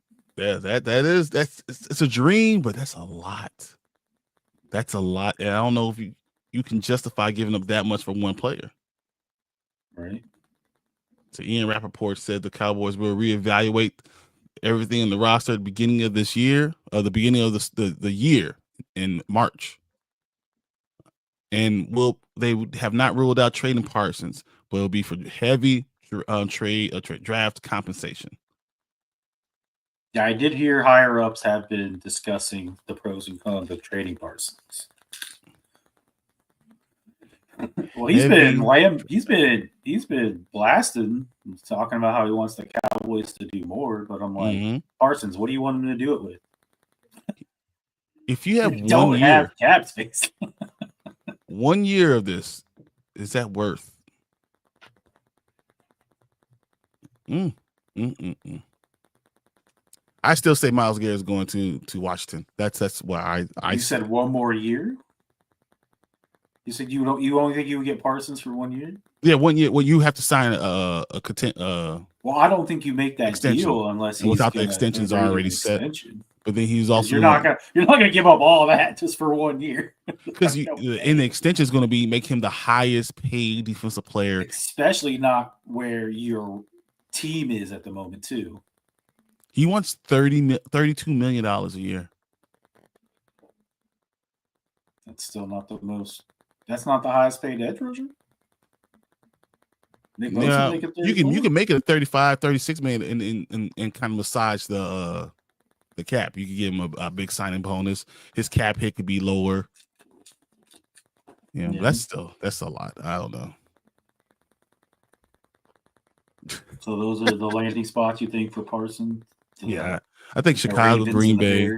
a dream, but that's a lot. That's a lot. And I don't know if you can justify giving up that much for one player. Right. So Ian Rappaport said the Cowboys will reevaluate everything in the roster at the beginning of this year, the beginning of the year in March. And they have not ruled out trading Parsons, but it'll be for heavy draft compensation. Yeah, I did hear higher ups have been discussing the pros and cons of trading Parsons. Well, he's been blasting, talking about how he wants the Cowboys to do more. But I'm like, Parsons, what do you want him to do it with? If you have you don't have cap space, 1 year of this, is that worth? I still say Myles Garrett is going to Washington. That's why I said 1 more year. You said you only think you would get Parsons for 1 year? Yeah, 1 year. Well, you have to sign a well, I don't think you make that extension deal unless he's without the extensions are already set. But then he's also You're not gonna give up all that just for 1 year. because in the extension is going to be make him the highest paid defensive player, especially not where your team is at the moment too. He wants $32 million a year. That's still not the most. That's not the highest paid edge rusher. Yeah, you can make it a 35, 36 million and kind of massage the cap. You can give him a big signing bonus. His cap hit could be lower. Yeah. That's a lot. I don't know. So those are the landing spots you think for Parsons? Yeah, I think Chicago, Green Bay.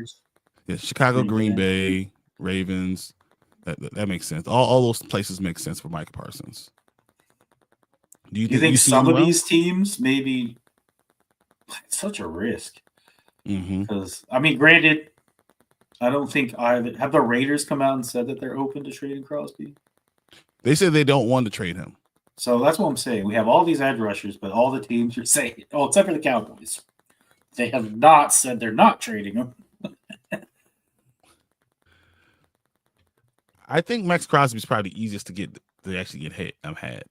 Yeah, Chicago, Green Bay, Ravens. That makes sense. All those places make sense for Mike Parsons. Do you think some of these teams maybe it's such a risk? Because I mean, granted, I don't think have the Raiders come out and said that they're open to trading Crosby. They said they don't want to trade him. So that's what I'm saying. We have all these edge rushers, but all the teams are saying, except for the Cowboys, they have not said they're not trading him. I think Max Crosby is probably the easiest to actually get had.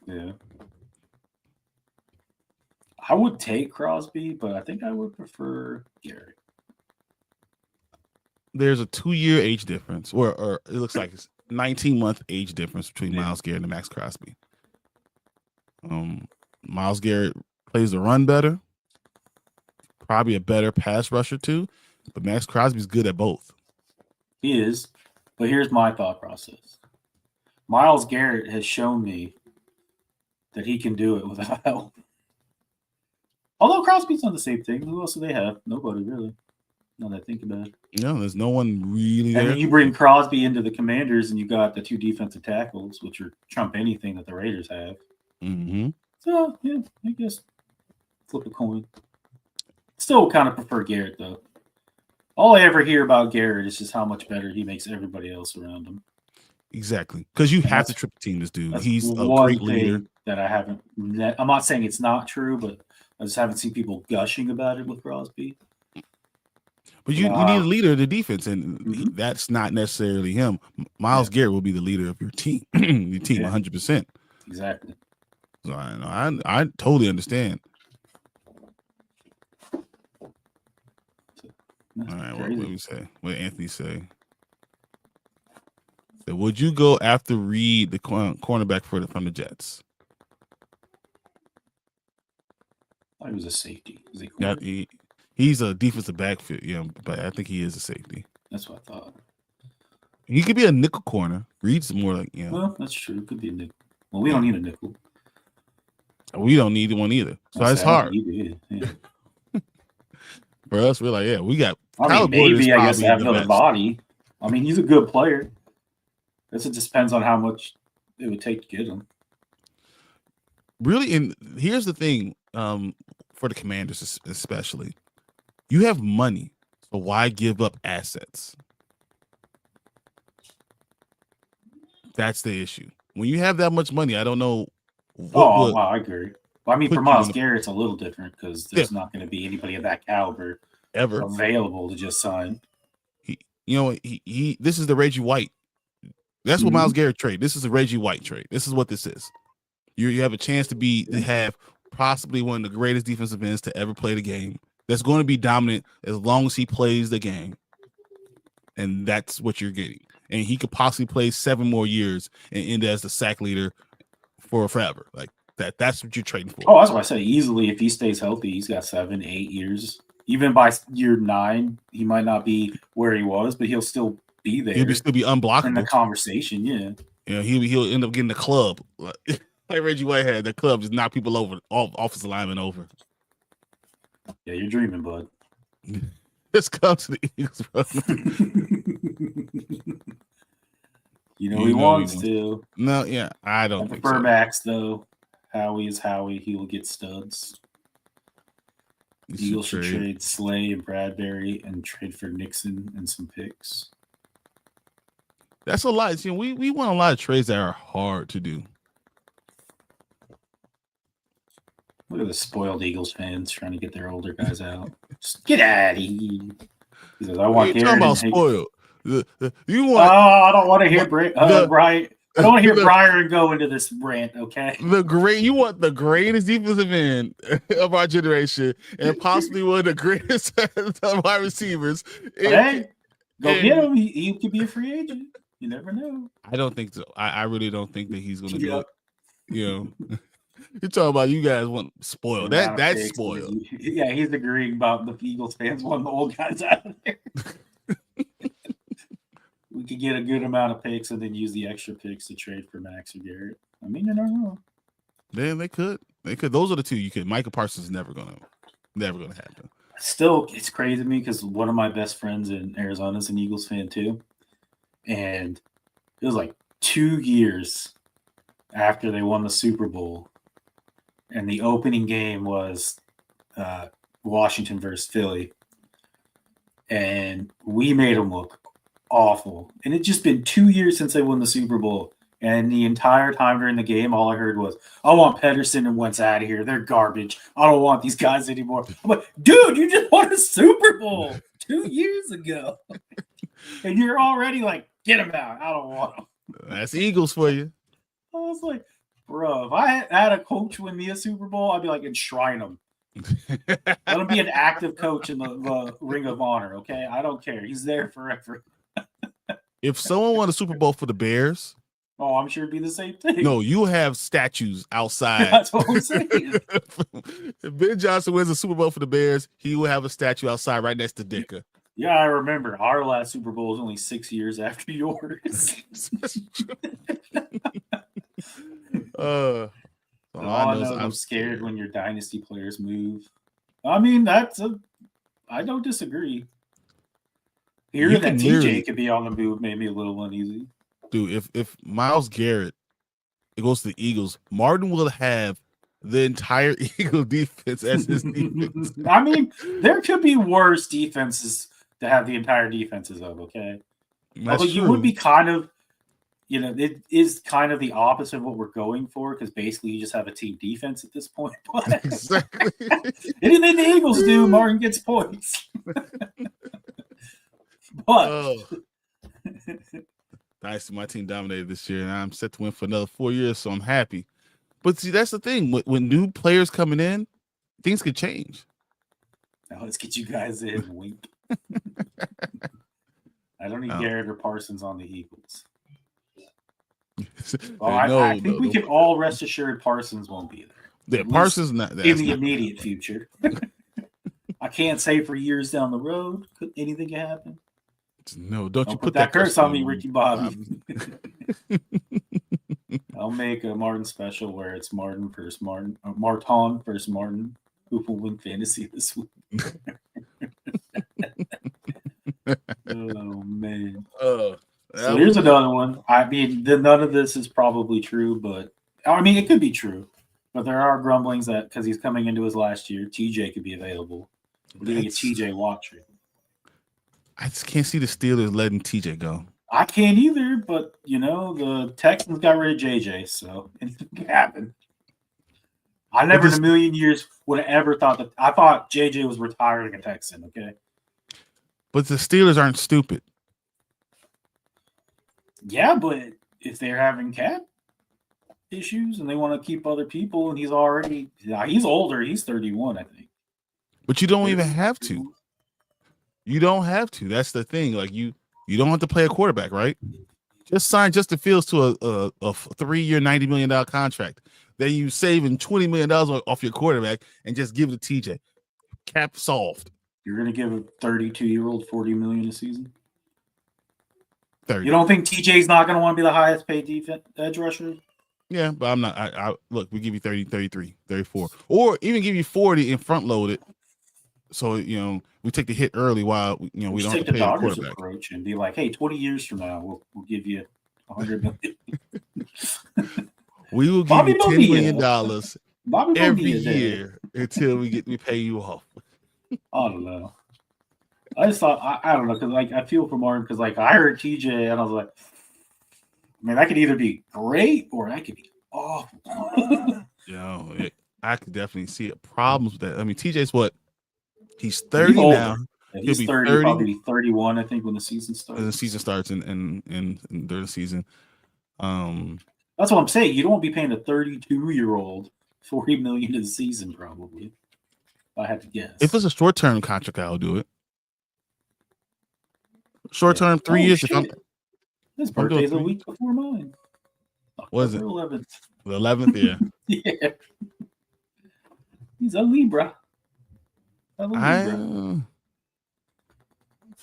Yeah. I would take Crosby, but I think I would prefer Garrett. There's a 2-year age difference, or it looks like it's 19-month age difference between Myles Garrett and Max Crosby. Myles Garrett plays the run better, probably a better pass rusher too, but Max Crosby's good at both. He is, but here's my thought process. Myles Garrett has shown me that he can do it without help. Although Crosby's done the same thing. Who else do they have? Nobody really. Now that I think about it. No, there's no one really there. I mean, you bring Crosby into the Commanders and you got the 2 defensive tackles, which are trump anything that the Raiders have. So, yeah, I guess flip a coin. Still kind of prefer Garrett, though. All I ever hear about Garrett is just how much better he makes everybody else around him. Exactly. Because you have to triple team this dude. He's a great leader. That I haven't. I'm not saying it's not true, but I just haven't seen people gushing about it with Crosby. But you need a leader of the defense, and that's not necessarily him. Myles Garrett will be the leader of your team, 100%. Exactly. So I totally understand. That's all right, crazy. what we say? What did Anthony say? So would you go after Reed, the cornerback from the Jets? I thought he was a safety. He's a defensive backfield, but I think he is a safety. That's what I thought. He could be a nickel corner. Reed's more like, Well, that's true. It could be a nickel. Well, we don't need a nickel. We don't need one either. So it's hard. Yeah. For us, we're like, we got. Maybe I guess have another body. I mean, he's a good player. It just depends on how much it would take to get him. Really, and here's the thing, for the Commanders especially, you have money, so why give up assets? That's the issue. When you have that much money, I don't know. I agree. Well, I mean, for Myles Garrett, it's a little different because there's not going to be anybody of that caliber ever available to just sign. He this is the Reggie White. That's what Myles Garrett trade. This is a Reggie White trade. This is what this is. You have a chance to have possibly one of the greatest defensive ends to ever play the game. That's going to be dominant as long as he plays the game. And that's what you're getting. And he could possibly play 7 more years and end as the sack leader for forever. Like that's what you're trading for. Oh, that's what I said. Easily, if he stays healthy, he's got 7, 8 years. Even by year 9, he might not be where he was, but he'll still be there. He'll still be unblockable in the conversation. Yeah. He'll end up getting the club. Like Reggie White had, the club just knock people over, offensive linemen over. Yeah, you're dreaming, bud. Let's come to the Eagles, bro. He wants to. No, yeah, I don't think prefer so. Max, though. Howie is Howie. He will get studs. The Eagles should trade Slay and Bradbury and trade for Nixon and some picks. That's a lot. See, we want a lot of trades that are hard to do. Look Look at the spoiled Eagles fans trying to get their older guys out. Just get out of here. He says, I want What are you talking Garrett about and spoiled? You Oh, want I don't want to hear Brian. I don't want to hear the- Brian go into this rant, okay? you want the greatest defensive end of our generation and possibly one of the greatest of our receivers. But hey, go get him. He could be a free agent. You never know. I don't think so. I really don't think that he's going to Yeah. do it. You know, you're talking about you guys want spoiled. That's spoiled. Yeah, he's agreeing about the Eagles fans wanting the old guys out of there. We could get a good amount of picks and then use the extra picks to trade for Max or Garrett. I mean, you don't know. Man, they could. Those are the two you could. Michael Parsons is never gonna happen. Still, it's crazy to me because one of my best friends in Arizona is an Eagles fan too. And it was like 2 years after they won the Super Bowl. And the opening game was Washington versus Philly. And we made them look awful. And it's just been 2 years since they won the Super Bowl. And the entire time during the game, all I heard was, I want Pedersen and Wentz out of here. They're garbage. I don't want these guys anymore. I'm like, dude, you just won a Super Bowl 2 years ago. And you're already like, get them out. I don't want them. That's Eagles for you. I was like, bro, if I had a coach win me a Super Bowl, I'd be like, enshrine him. Let him be an active coach in the Ring of Honor, okay? I don't care. He's there forever. If someone won a Super Bowl for the Bears, oh, I'm sure it'd be the same thing. no, you have statues outside. That's what I'm saying. If Ben Johnson wins a Super Bowl for the Bears, he will have a statue outside right next to Ditka. Yeah, I remember. Our last Super Bowl was only 6 years after yours. All I know I'm scared when your dynasty players move. I mean, I don't disagree. Hearing that TJ could be on the move made me a little uneasy. Dude, if Myles Garrett goes to the Eagles, Martin will have the entire Eagle defense as his defense. I mean, there could be worse defenses to have the entire defenses of, okay? Although you would be kind of, it is kind of the opposite of what we're going for because basically you just have a team defense at this point. But Exactly. anything the Eagles do, Martin gets points. But nice, my team dominated this year, and I'm set to win for another 4 years, so I'm happy. But see, that's the thing. When new players coming in, things could change. Now let's get you guys in. Wink. I don't need Garrett or Parsons on the Eagles. Well, I think we can all rest assured Parsons won't be there. Yeah, Parsons not in the immediate future. I can't say for years down the road. Anything can happen. No, don't you put that curse on me, Ricky Bobby. I'll make a Martin special where it's Martin versus Martin, Martin versus Martin, who will win fantasy this week. Oh man. So here's another one. I mean, none of this is probably true, but I mean, it could be true. But there are grumblings that because he's coming into his last year, TJ could be available. We're going to get TJ Watt trade. I just can't see the Steelers letting TJ go. I can't either, but the Texans got rid of JJ, so anything can happen. I never in a million years would have ever thought that. I thought JJ was retiring a Texan, okay? But the Steelers aren't stupid. Yeah, but if they're having cap issues and they want to keep other people, and he's older, he's 31, I think. But you don't even have to. You don't have to. That's the thing. Like you don't have to play a quarterback, right? Just sign Justin Fields to a 3-year, $90 million contract. Then you saving $20 million off your quarterback and just give it to TJ. Cap solved. You're going to give a 32-year-old $40 million a season? 30. You don't think TJ's not going to want to be the highest paid defense edge rusher? Yeah, but I'm not. I look, we give you 30, 33, 34, or even give you 40 and front load it. So we take the hit early while we don't have to pay the quarterback. Approach and be like, hey, 20 years from now, we'll give you $100 million. We will give you $10 million every year until we pay you off. I don't know. I just thought I don't know because I feel for Martin because I heard TJ and I was like, man, that could either be great or that could be awful. I could definitely see problems with that. I mean, TJ's what? He's He's 30 older. now. Yeah, He'll he's be 30, 30 probably be 31, I think, when the season starts. when the season starts and during the season. That's what I'm saying. You don't want to be paying a 32-year-old $40 million a season, probably. If I had to guess. If it's a short-term contract, I'll do it. Short-term, 3 years. Shit. If I'm His I'm doing birthday's a 3 week before mine. Was it? October 11th. The 11th, yeah. Yeah. He's a Libra. I'm a Libra.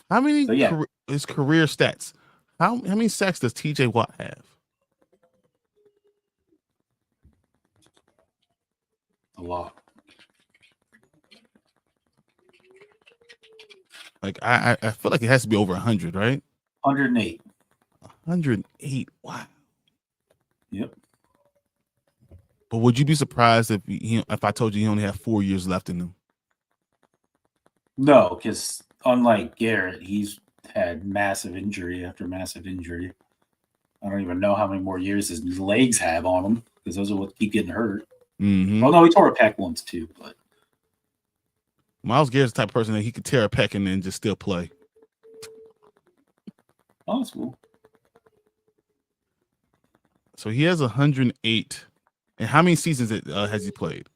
How many So, his career stats? How many sacks does TJ Watt have? A lot. Like I feel like it has to be over 100, right? 108. 108. Wow. Yep. But would you be surprised if I told you he only had 4 years left in him? No, because unlike Garrett, he's had massive injury after massive injury. I don't even know how many more years his legs have on him because those are what keep getting hurt. Mm-hmm. Well, no, he tore a pec once too, but Myles Garrett's the type of person that he could tear a pec and then just still play. oh, that's cool. So he has 108. And how many seasons has he played?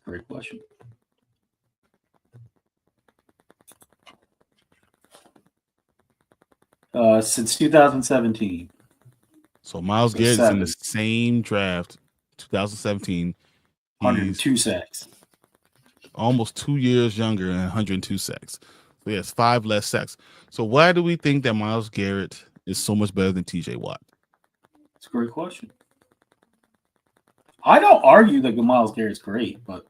Great question. Since 2017. So Myles Garrett's in the same draft, 2017. 102 sacks. Almost 2 years younger and 102 sacks. So he has 5 less sacks. So why do we think that Myles Garrett is so much better than TJ Watt? That's a great question. I don't argue that Myles Garrett's great, but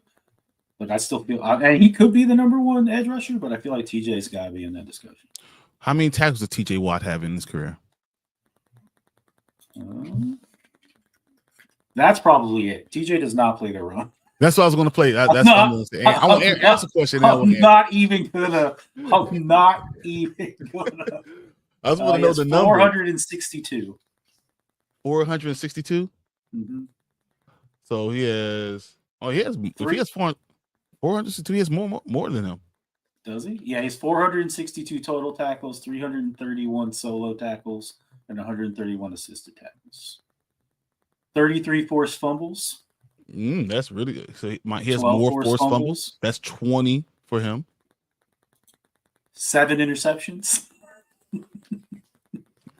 I still feel and he could be the number one edge rusher, but I feel like TJ's got to be in that discussion. How many tackles does TJ Watt have in his career? That's probably it. TJ does not play the run. That's what I was going to play. That's what I'm going to say. I want to ask a question. I'm not even gonna. I just want to know the number. 462. 462. Mm-hmm. So he has. Oh, he has. If he has 462, he has more than him. Does he? Yeah, he's 462 total tackles, 331 solo tackles, and 131 assisted tackles. 33 forced fumbles. That's really good. So he has more forced fumbles. That's 20 for him. 7 interceptions.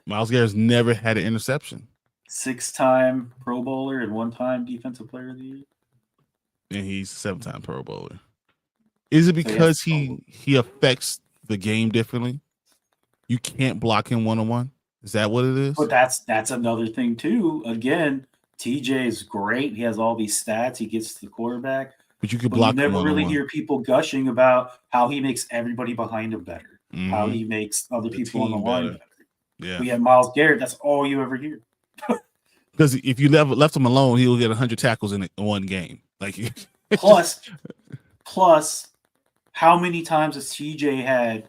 Myles Garrett's never had an interception. 6-time Pro Bowler and 1-time Defensive Player of the Year. And he's 7-time Pro Bowler. Is it because he affects the game differently? You can't block him one-on-one? Is that what it is? But that's another thing too. Again, TJ is great. He has all these stats. He gets to the quarterback. But you could block him. You never really hear people gushing about how he makes everybody behind him better. Mm-hmm. How he makes other people on the line better. Yeah. We have Myles Garrett. That's all you ever hear. Because if you left him alone, he'll get 100 tackles in one game. Like plus, how many times has TJ had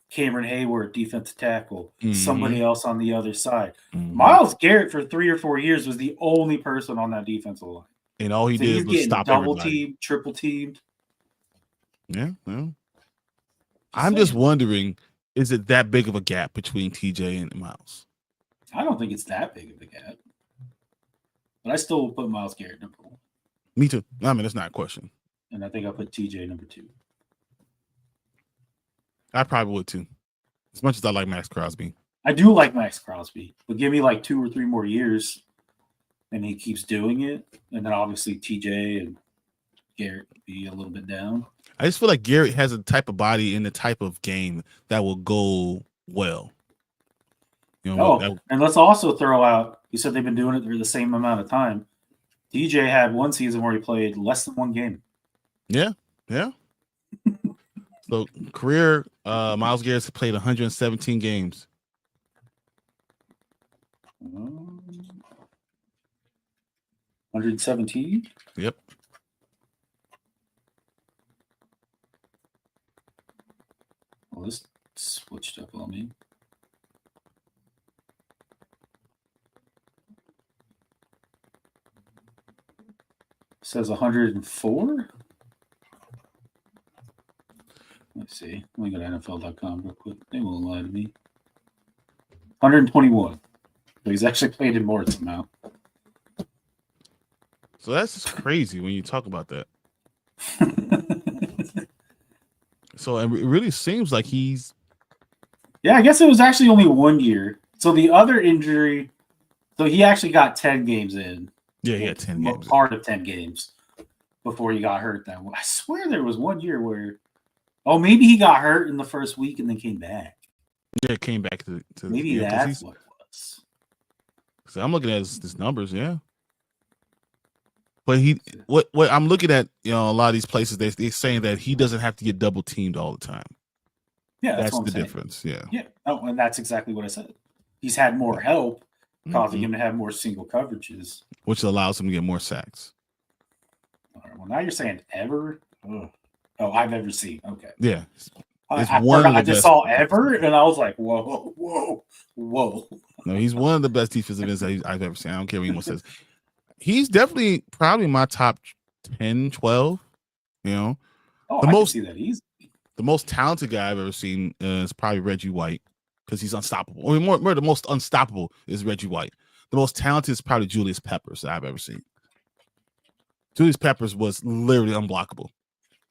Cameron Hayward, defensive tackle, somebody else on the other side? Myles Garrett for 3 or 4 years was the only person on that defensive line. And all he did was stop double teamed, triple teamed. Yeah, well. I'm just wondering, is it that big of a gap between TJ and Myles? I don't think it's that big of a gap. But I still will put Myles Garrett number 1. Me too. I mean, that's not a question. And I think I'll put TJ number 2. I probably would too. As much as I like Max Crosby. I do like Max Crosby, but give me like 2 or 3 more years and he keeps doing it. And then obviously TJ and Garrett be a little bit down. I just feel like Garrett has a type of body in the type of game that will go well. You know, and let's also throw out, you said they've been doing it for the same amount of time. DJ had one season where he played less than 1 game. Yeah. So career, Myles Garrett's played 117 games. 117? Yep. Well, this switched up on me. says 104. Let's see. Let me go to NFL.com real quick. They won't lie to me. 121. But he's actually played in more somehow. So that's just crazy when you talk about that. So it really seems like he's. Yeah, I guess it was actually only 1 year. So the other injury, so he actually got 10 games in. Yeah, he had 10 games. Part of 10 games before he got hurt. That I swear there was 1 year where, maybe he got hurt in the first week and then came back. Yeah, came back to maybe that's what it was. So I'm looking at his numbers, yeah. But what I'm looking at, a lot of these places, they're saying that he doesn't have to get double teamed all the time. Yeah, that's the difference. Yeah. Yeah. Oh, and that's exactly what I said. He's had more help, causing him to have more single coverages, which allows him to get more sacks. All right, well, now you're saying ever? Oh, I've ever seen. Okay. Yeah. I just saw ever, and I was like, whoa. No, he's one of the best defensive ends that I've ever seen. I don't care what anyone says. He's definitely probably my top 10, 12. I can see that easy. The most talented guy I've ever seen is probably Reggie White because he's unstoppable. I mean, more the most unstoppable is Reggie White. The most talented is probably Julius Peppers that I've ever seen. Julius Peppers was literally unblockable.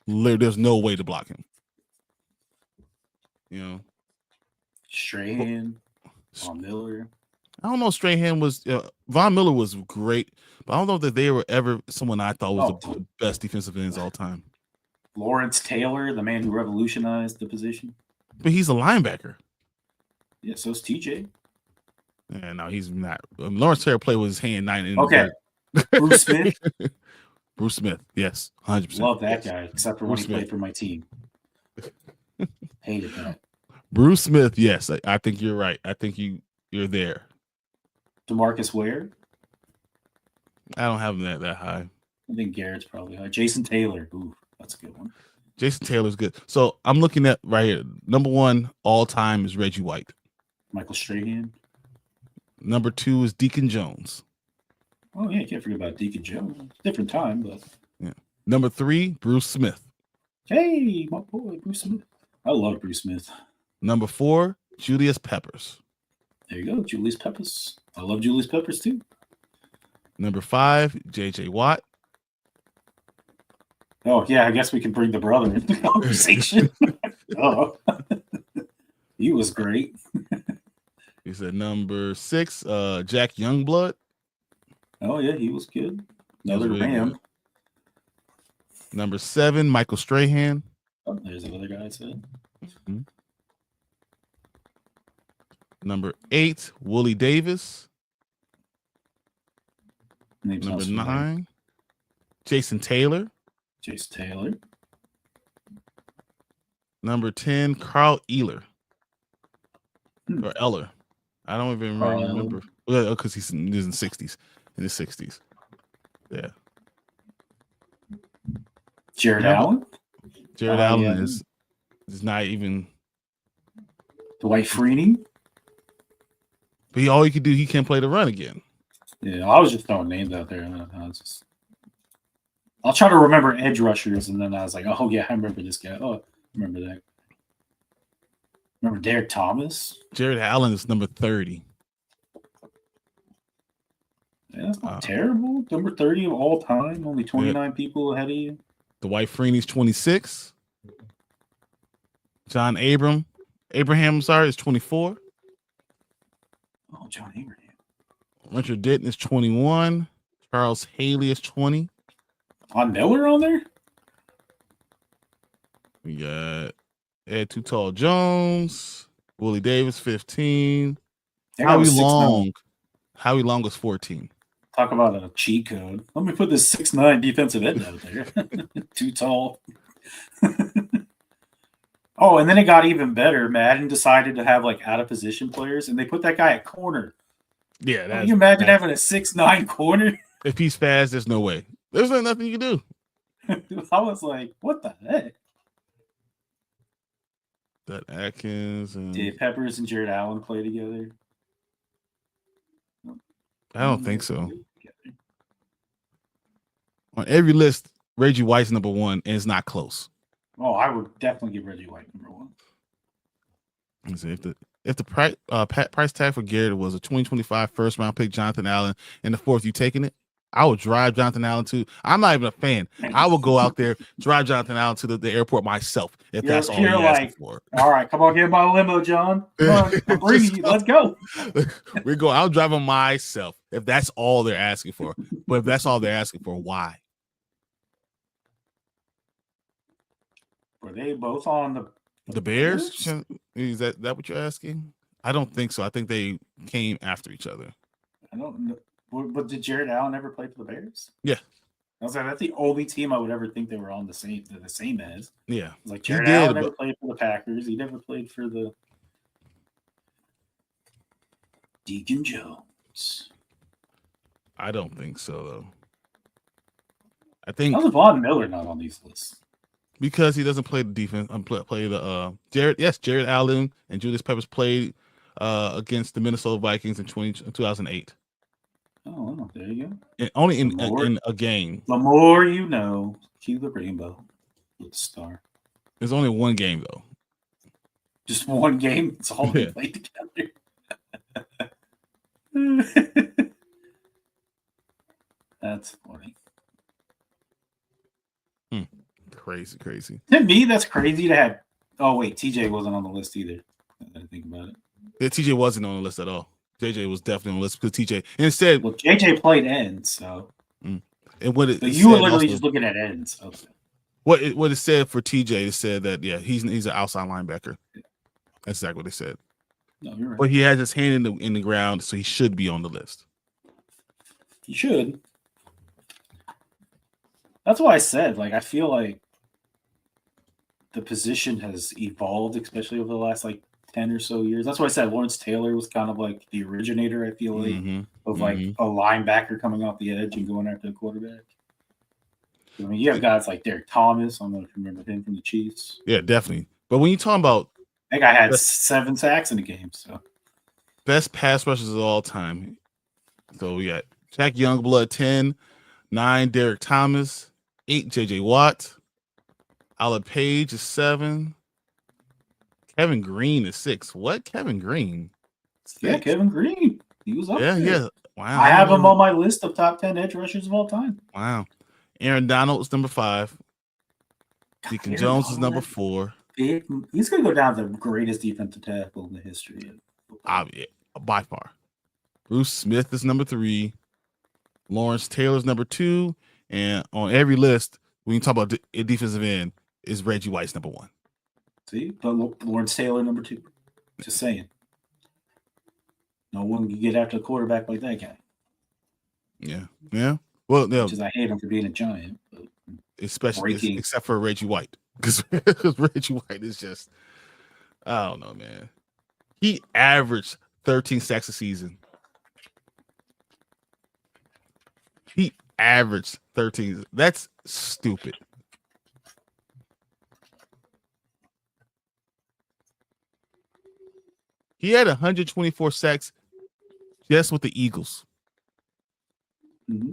There's no way to block him. Strahan, Von Miller. I don't know. Strahan was Von Miller was great, but I don't know that they were ever someone I thought was the best defensive ends all time. Lawrence Taylor, the man who revolutionized the position. But he's a linebacker. Yeah, so is TJ. Yeah, no, he's not. Lawrence Taylor played with his hand 9. Okay. Bruce Smith. Bruce Smith, yes, 100%. Love that guy, except for when he played for my team. Hated that. Bruce Smith, yes, I think you're right. I think you're there. DeMarcus Ware. I don't have him that high. I think Garrett's probably high. Jason Taylor. Ooh, that's a good one. Jason Taylor's good. So I'm looking at right here. Number 1 all time is Reggie White. Michael Strahan. Number 2 is Deacon Jones. Oh yeah, you can't forget about Deacon Jones. Different time, but yeah. Number 3, Bruce Smith. Hey, my boy, Bruce Smith. I love Bruce Smith. Number 4, Julius Peppers. There you go, Julius Peppers. I love Julius Peppers too. Number 5, JJ Watt. Oh yeah, I guess we can bring the brother into the conversation. He was great. He said number 6, Jack Youngblood. Oh yeah, he was good. Another really Ram. Good. Number 7, Michael Strahan. Oh, there's another guy I said. Mm-hmm. Number 8, Woolie Davis. Number 9, Jason Taylor. Number 10, Carl Eller. Or Eller. I don't even remember. Because he's in the 60s. In his 60s. Yeah. Jared Allen? Jared Allen is not even. Dwight Freeney? But all he could do, he can't play the run again. Yeah, I was just throwing names out there. I'll try to remember edge rushers, and then I was like, oh, yeah, I remember this guy. Oh, I remember that. Remember Derek Thomas? Jared Allen is number 30. Yeah, that's not terrible. Number 30 of all time. Only 29 people ahead of you. Dwight Freeney's 26. John Abraham, is 24. Oh, John Abraham. Richard Denton is 21. Charles Haley is 20. On Miller on there? We got Ed Too Tall Jones, Willie Davis 15. Howie Long was 14. Talk about a cheat code. Let me put this 6'9" defensive end out there. Too tall. Oh, and then it got even better. Madden decided to have like out of position players, and they put that guy at corner. Yeah, can you imagine having a 6'9" corner? If he's fast, there's no way. There's nothing you can do. I was like, what the heck? That Atkins and did Peppers and Jared Allen play together? I don't think so. On every list, Reggie White's number 1, and it's not close. Oh, I would definitely give Reggie White number 1. Let's see, if the price tag for Garrett was a 2025 first round pick, Jonathan Allen, and the 4th, you taking it? I would drive Jonathan Allen to. I'm not even a fan. I will go out there, drive Jonathan Allen to the airport myself if that's all you're asking for. All right, come on, get my limo, John. Come on, let's go. I'll drive him myself if that's all they're asking for. But if that's all they're asking for, why? Were they both on the Bears? Is that what you're asking? I don't think so. I think they came after each other. I don't know. But did Jared Allen ever play for the Bears? Yeah. I was like, that's the only team I would ever think they were on the same as. Yeah. Like Jared Allen never played for the Packers. He never played for the Deacon Jones. I don't think so, though. I think how's Von Miller not on these lists? Because he doesn't play the defense. Play the Jared Allen and Julius Peppers played against the Minnesota Vikings in 2008. Oh, there you go. And only in a game. The more you know, cue the rainbow with the star. There's only one game though. Just one game. It's all they played together. That's funny. Crazy. To me, that's crazy to have. Oh wait, TJ wasn't on the list either. I didn't think about it. Yeah, TJ wasn't on the list at all. JJ was definitely on the list because TJ instead. Well, JJ played ends, so. And what it you were literally just looking at ends. Okay. What it said for TJ, it said that he's an outside linebacker. That's exactly what they said. No, you're right. But he has his hand in the ground, so he should be on the list. He should. That's why I said, like, I feel like the position has evolved, especially over the last 10 or so years. That's why I said Lawrence Taylor was kind of like the originator, I feel like, of a linebacker coming off the edge and going after the quarterback. I mean, you have guys like Derek Thomas. I don't know if you remember him from the Chiefs. Yeah, definitely. But when you're talking about that guy had 7 sacks in the game. So best pass rushers of all time. So we got Jack Youngblood 10, 9 Derek Thomas, 8 JJ Watt, Alec Page is 7. Kevin Green is 6. What? Kevin Green? 6? Yeah, Kevin Green. He was up there. Yeah. Wow. I have him on my list of top 10 edge rushers of all time. Wow. Aaron Donald is number 5. Deacon Jones is number 4. He's going to go down the greatest defensive tackle in the history. By far. Bruce Smith is number 3. Lawrence Taylor's number 2. And on every list, when you talk about defensive end, is Reggie White's number 1. See, Lawrence Taylor number 2. Just saying. No one can get after a quarterback like that guy. Yeah. Well, no. Because I hate him for being a giant. Especially except for Reggie White. Because Reggie White is just, I don't know, man. He averaged 13 sacks a season. He averaged 13. That's stupid. He had 124 sacks just with the Eagles. Mm-hmm.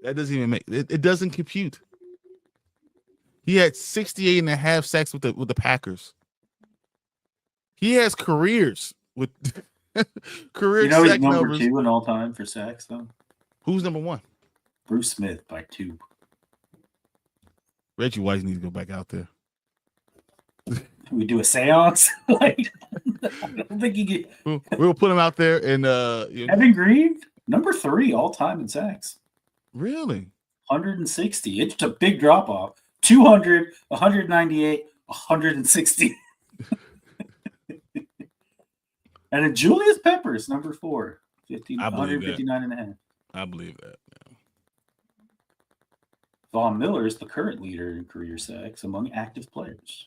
That doesn't even make it doesn't compute. He had 68.5 sacks with the Packers. He has careers with career. You know, he's number numbers. 2 in all time for sacks, though. Who's number 1? Bruce Smith by 2. Reggie White needs to go back out there. We do a seance. I don't think he get. We'll put him out there and Kevin Green, number 3 all time in sacks. Really? 160. It's a big drop off. 200, 198, 160. And then Julius Peppers, number 4, 159.5. I believe that. Yeah. Von Miller is the current leader in career sacks among active players.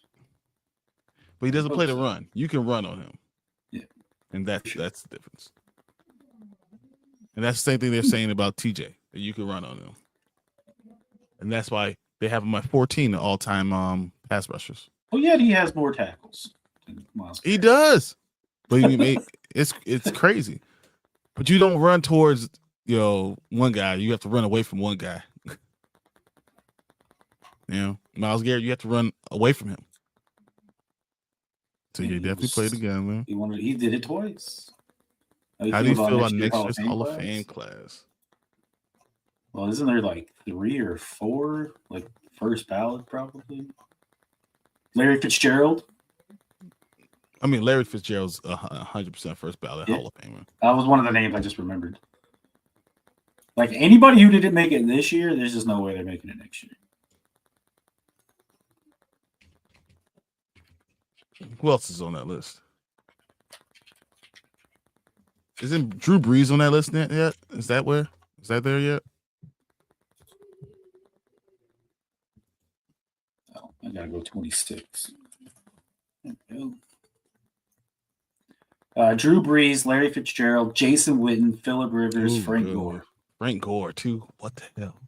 But he doesn't play the run. You can run on him. Yeah. And that's the difference. And that's the same thing they're saying about TJ, that you can run on him. And that's why they have him at 14 all-time pass rushers. Well, yet he has more tackles than Myles Garrett. He does. But it's crazy. But you don't run towards one guy. You have to run away from one guy. Myles Garrett, you have to run away from him. So he definitely played the game, man. He did it twice. How do you feel about next year's Hall of Fame class? Well, isn't there like 3 or 4, like first ballot probably? Larry Fitzgerald. I mean, Larry Fitzgerald's 100% first ballot Hall of Famer. That was one of the names I just remembered. Like anybody who didn't make it this year, there's just no way they're making it next year. Who else is on that list? Isn't Drew Brees on that list yet? Is that there yet? Oh, I gotta go 26. Drew Brees, Larry Fitzgerald, Jason Witten, Phillip Rivers, Frank Gore. Frank Gore too. What the hell?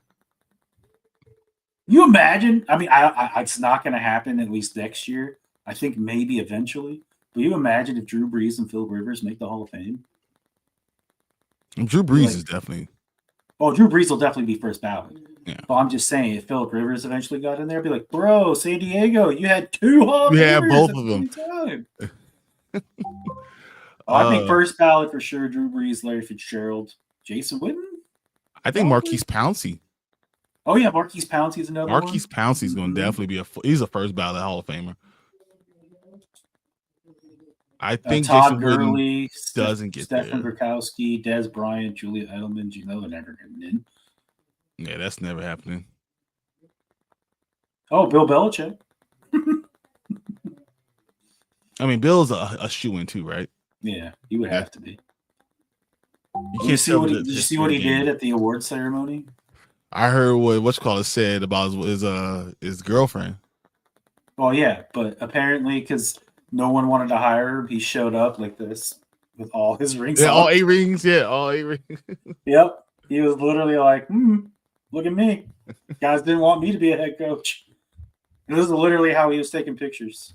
You imagine? I mean, it's not going to happen at least next year. I think maybe eventually. But you imagine if Drew Brees and Phillip Rivers make the Hall of Fame? And Drew Brees is definitely. Oh, Drew Brees will definitely be first ballot. Yeah. But I'm just saying, if Phillip Rivers eventually got in there, I'd be like, bro, San Diego, you had 2 Hall of Famers. Yeah, both of them. I think first ballot for sure. Drew Brees, Larry Fitzgerald, Jason Witten. I think Marquise Pouncey. Oh yeah, Marquise Pouncey is another one. Marquise Pouncey is going to definitely be he's a first ballot Hall of Famer. I think Todd Gurley doesn't get Stephen there. Gronkowski, Des Bryant, Julian Edelman. You know they're never getting in. Yeah, that's never happening. Oh, Bill Belichick. I mean, Bill's a shoe-in too, right? Yeah, he would have to be. You Did you see what he did at the award ceremony? I heard what said about his girlfriend. Oh yeah, but apparently because no one wanted to hire him, he showed up like this with all his rings. Yeah, all 8 rings. Yeah, all 8 rings. Yep, he was literally like, "Look at me, guys didn't want me to be a head coach." And this is literally how he was taking pictures.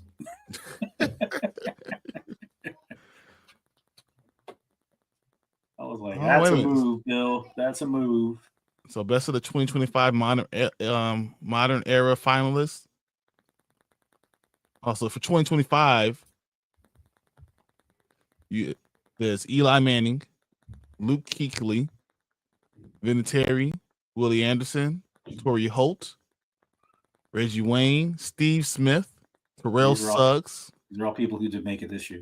I was like, "That's a move, Bill. That's a move." So, best of the 2025 modern era finalists. Also, for 2025, there's Eli Manning, Luke Kuechly, Vinatieri, Willie Anderson, Torrey Holt, Reggie Wayne, Steve Smith, Terrell Suggs. These are all people who did make it this year.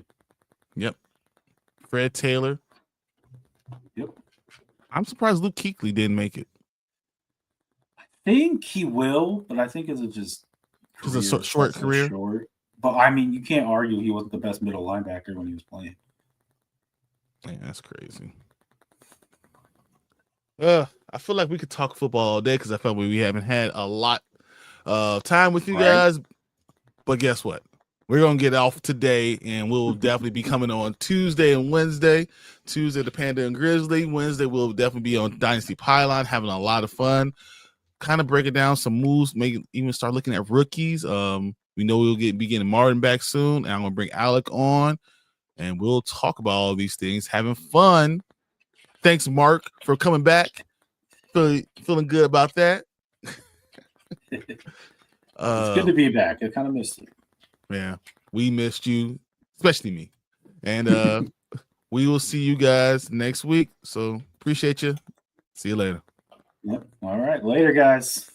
Yep. Fred Taylor. Yep. I'm surprised Luke Kuechly didn't make it. I think he will, but I think it's just a short career. But I mean, you can't argue he wasn't the best middle linebacker when he was playing. Man, that's crazy. I feel like we could talk football all day because I felt we haven't had a lot of time with you guys. But guess what? We're going to get off today, and we'll definitely be coming on Tuesday and Wednesday. Tuesday, the Panda and Grizzly. Wednesday, we'll definitely be on Dynasty Pylon, having a lot of fun. Kind of breaking down some moves, maybe even start looking at rookies. We know we'll be getting Martin back soon, and I'm going to bring Alec on, and we'll talk about all these things, having fun. Thanks, Mark, for coming back. Feeling good about that. It's good to be back. I kind of missed it. Yeah, we missed you, especially me. And we will see you guys next week. So appreciate you. See you later. Yep. All right. Later, guys.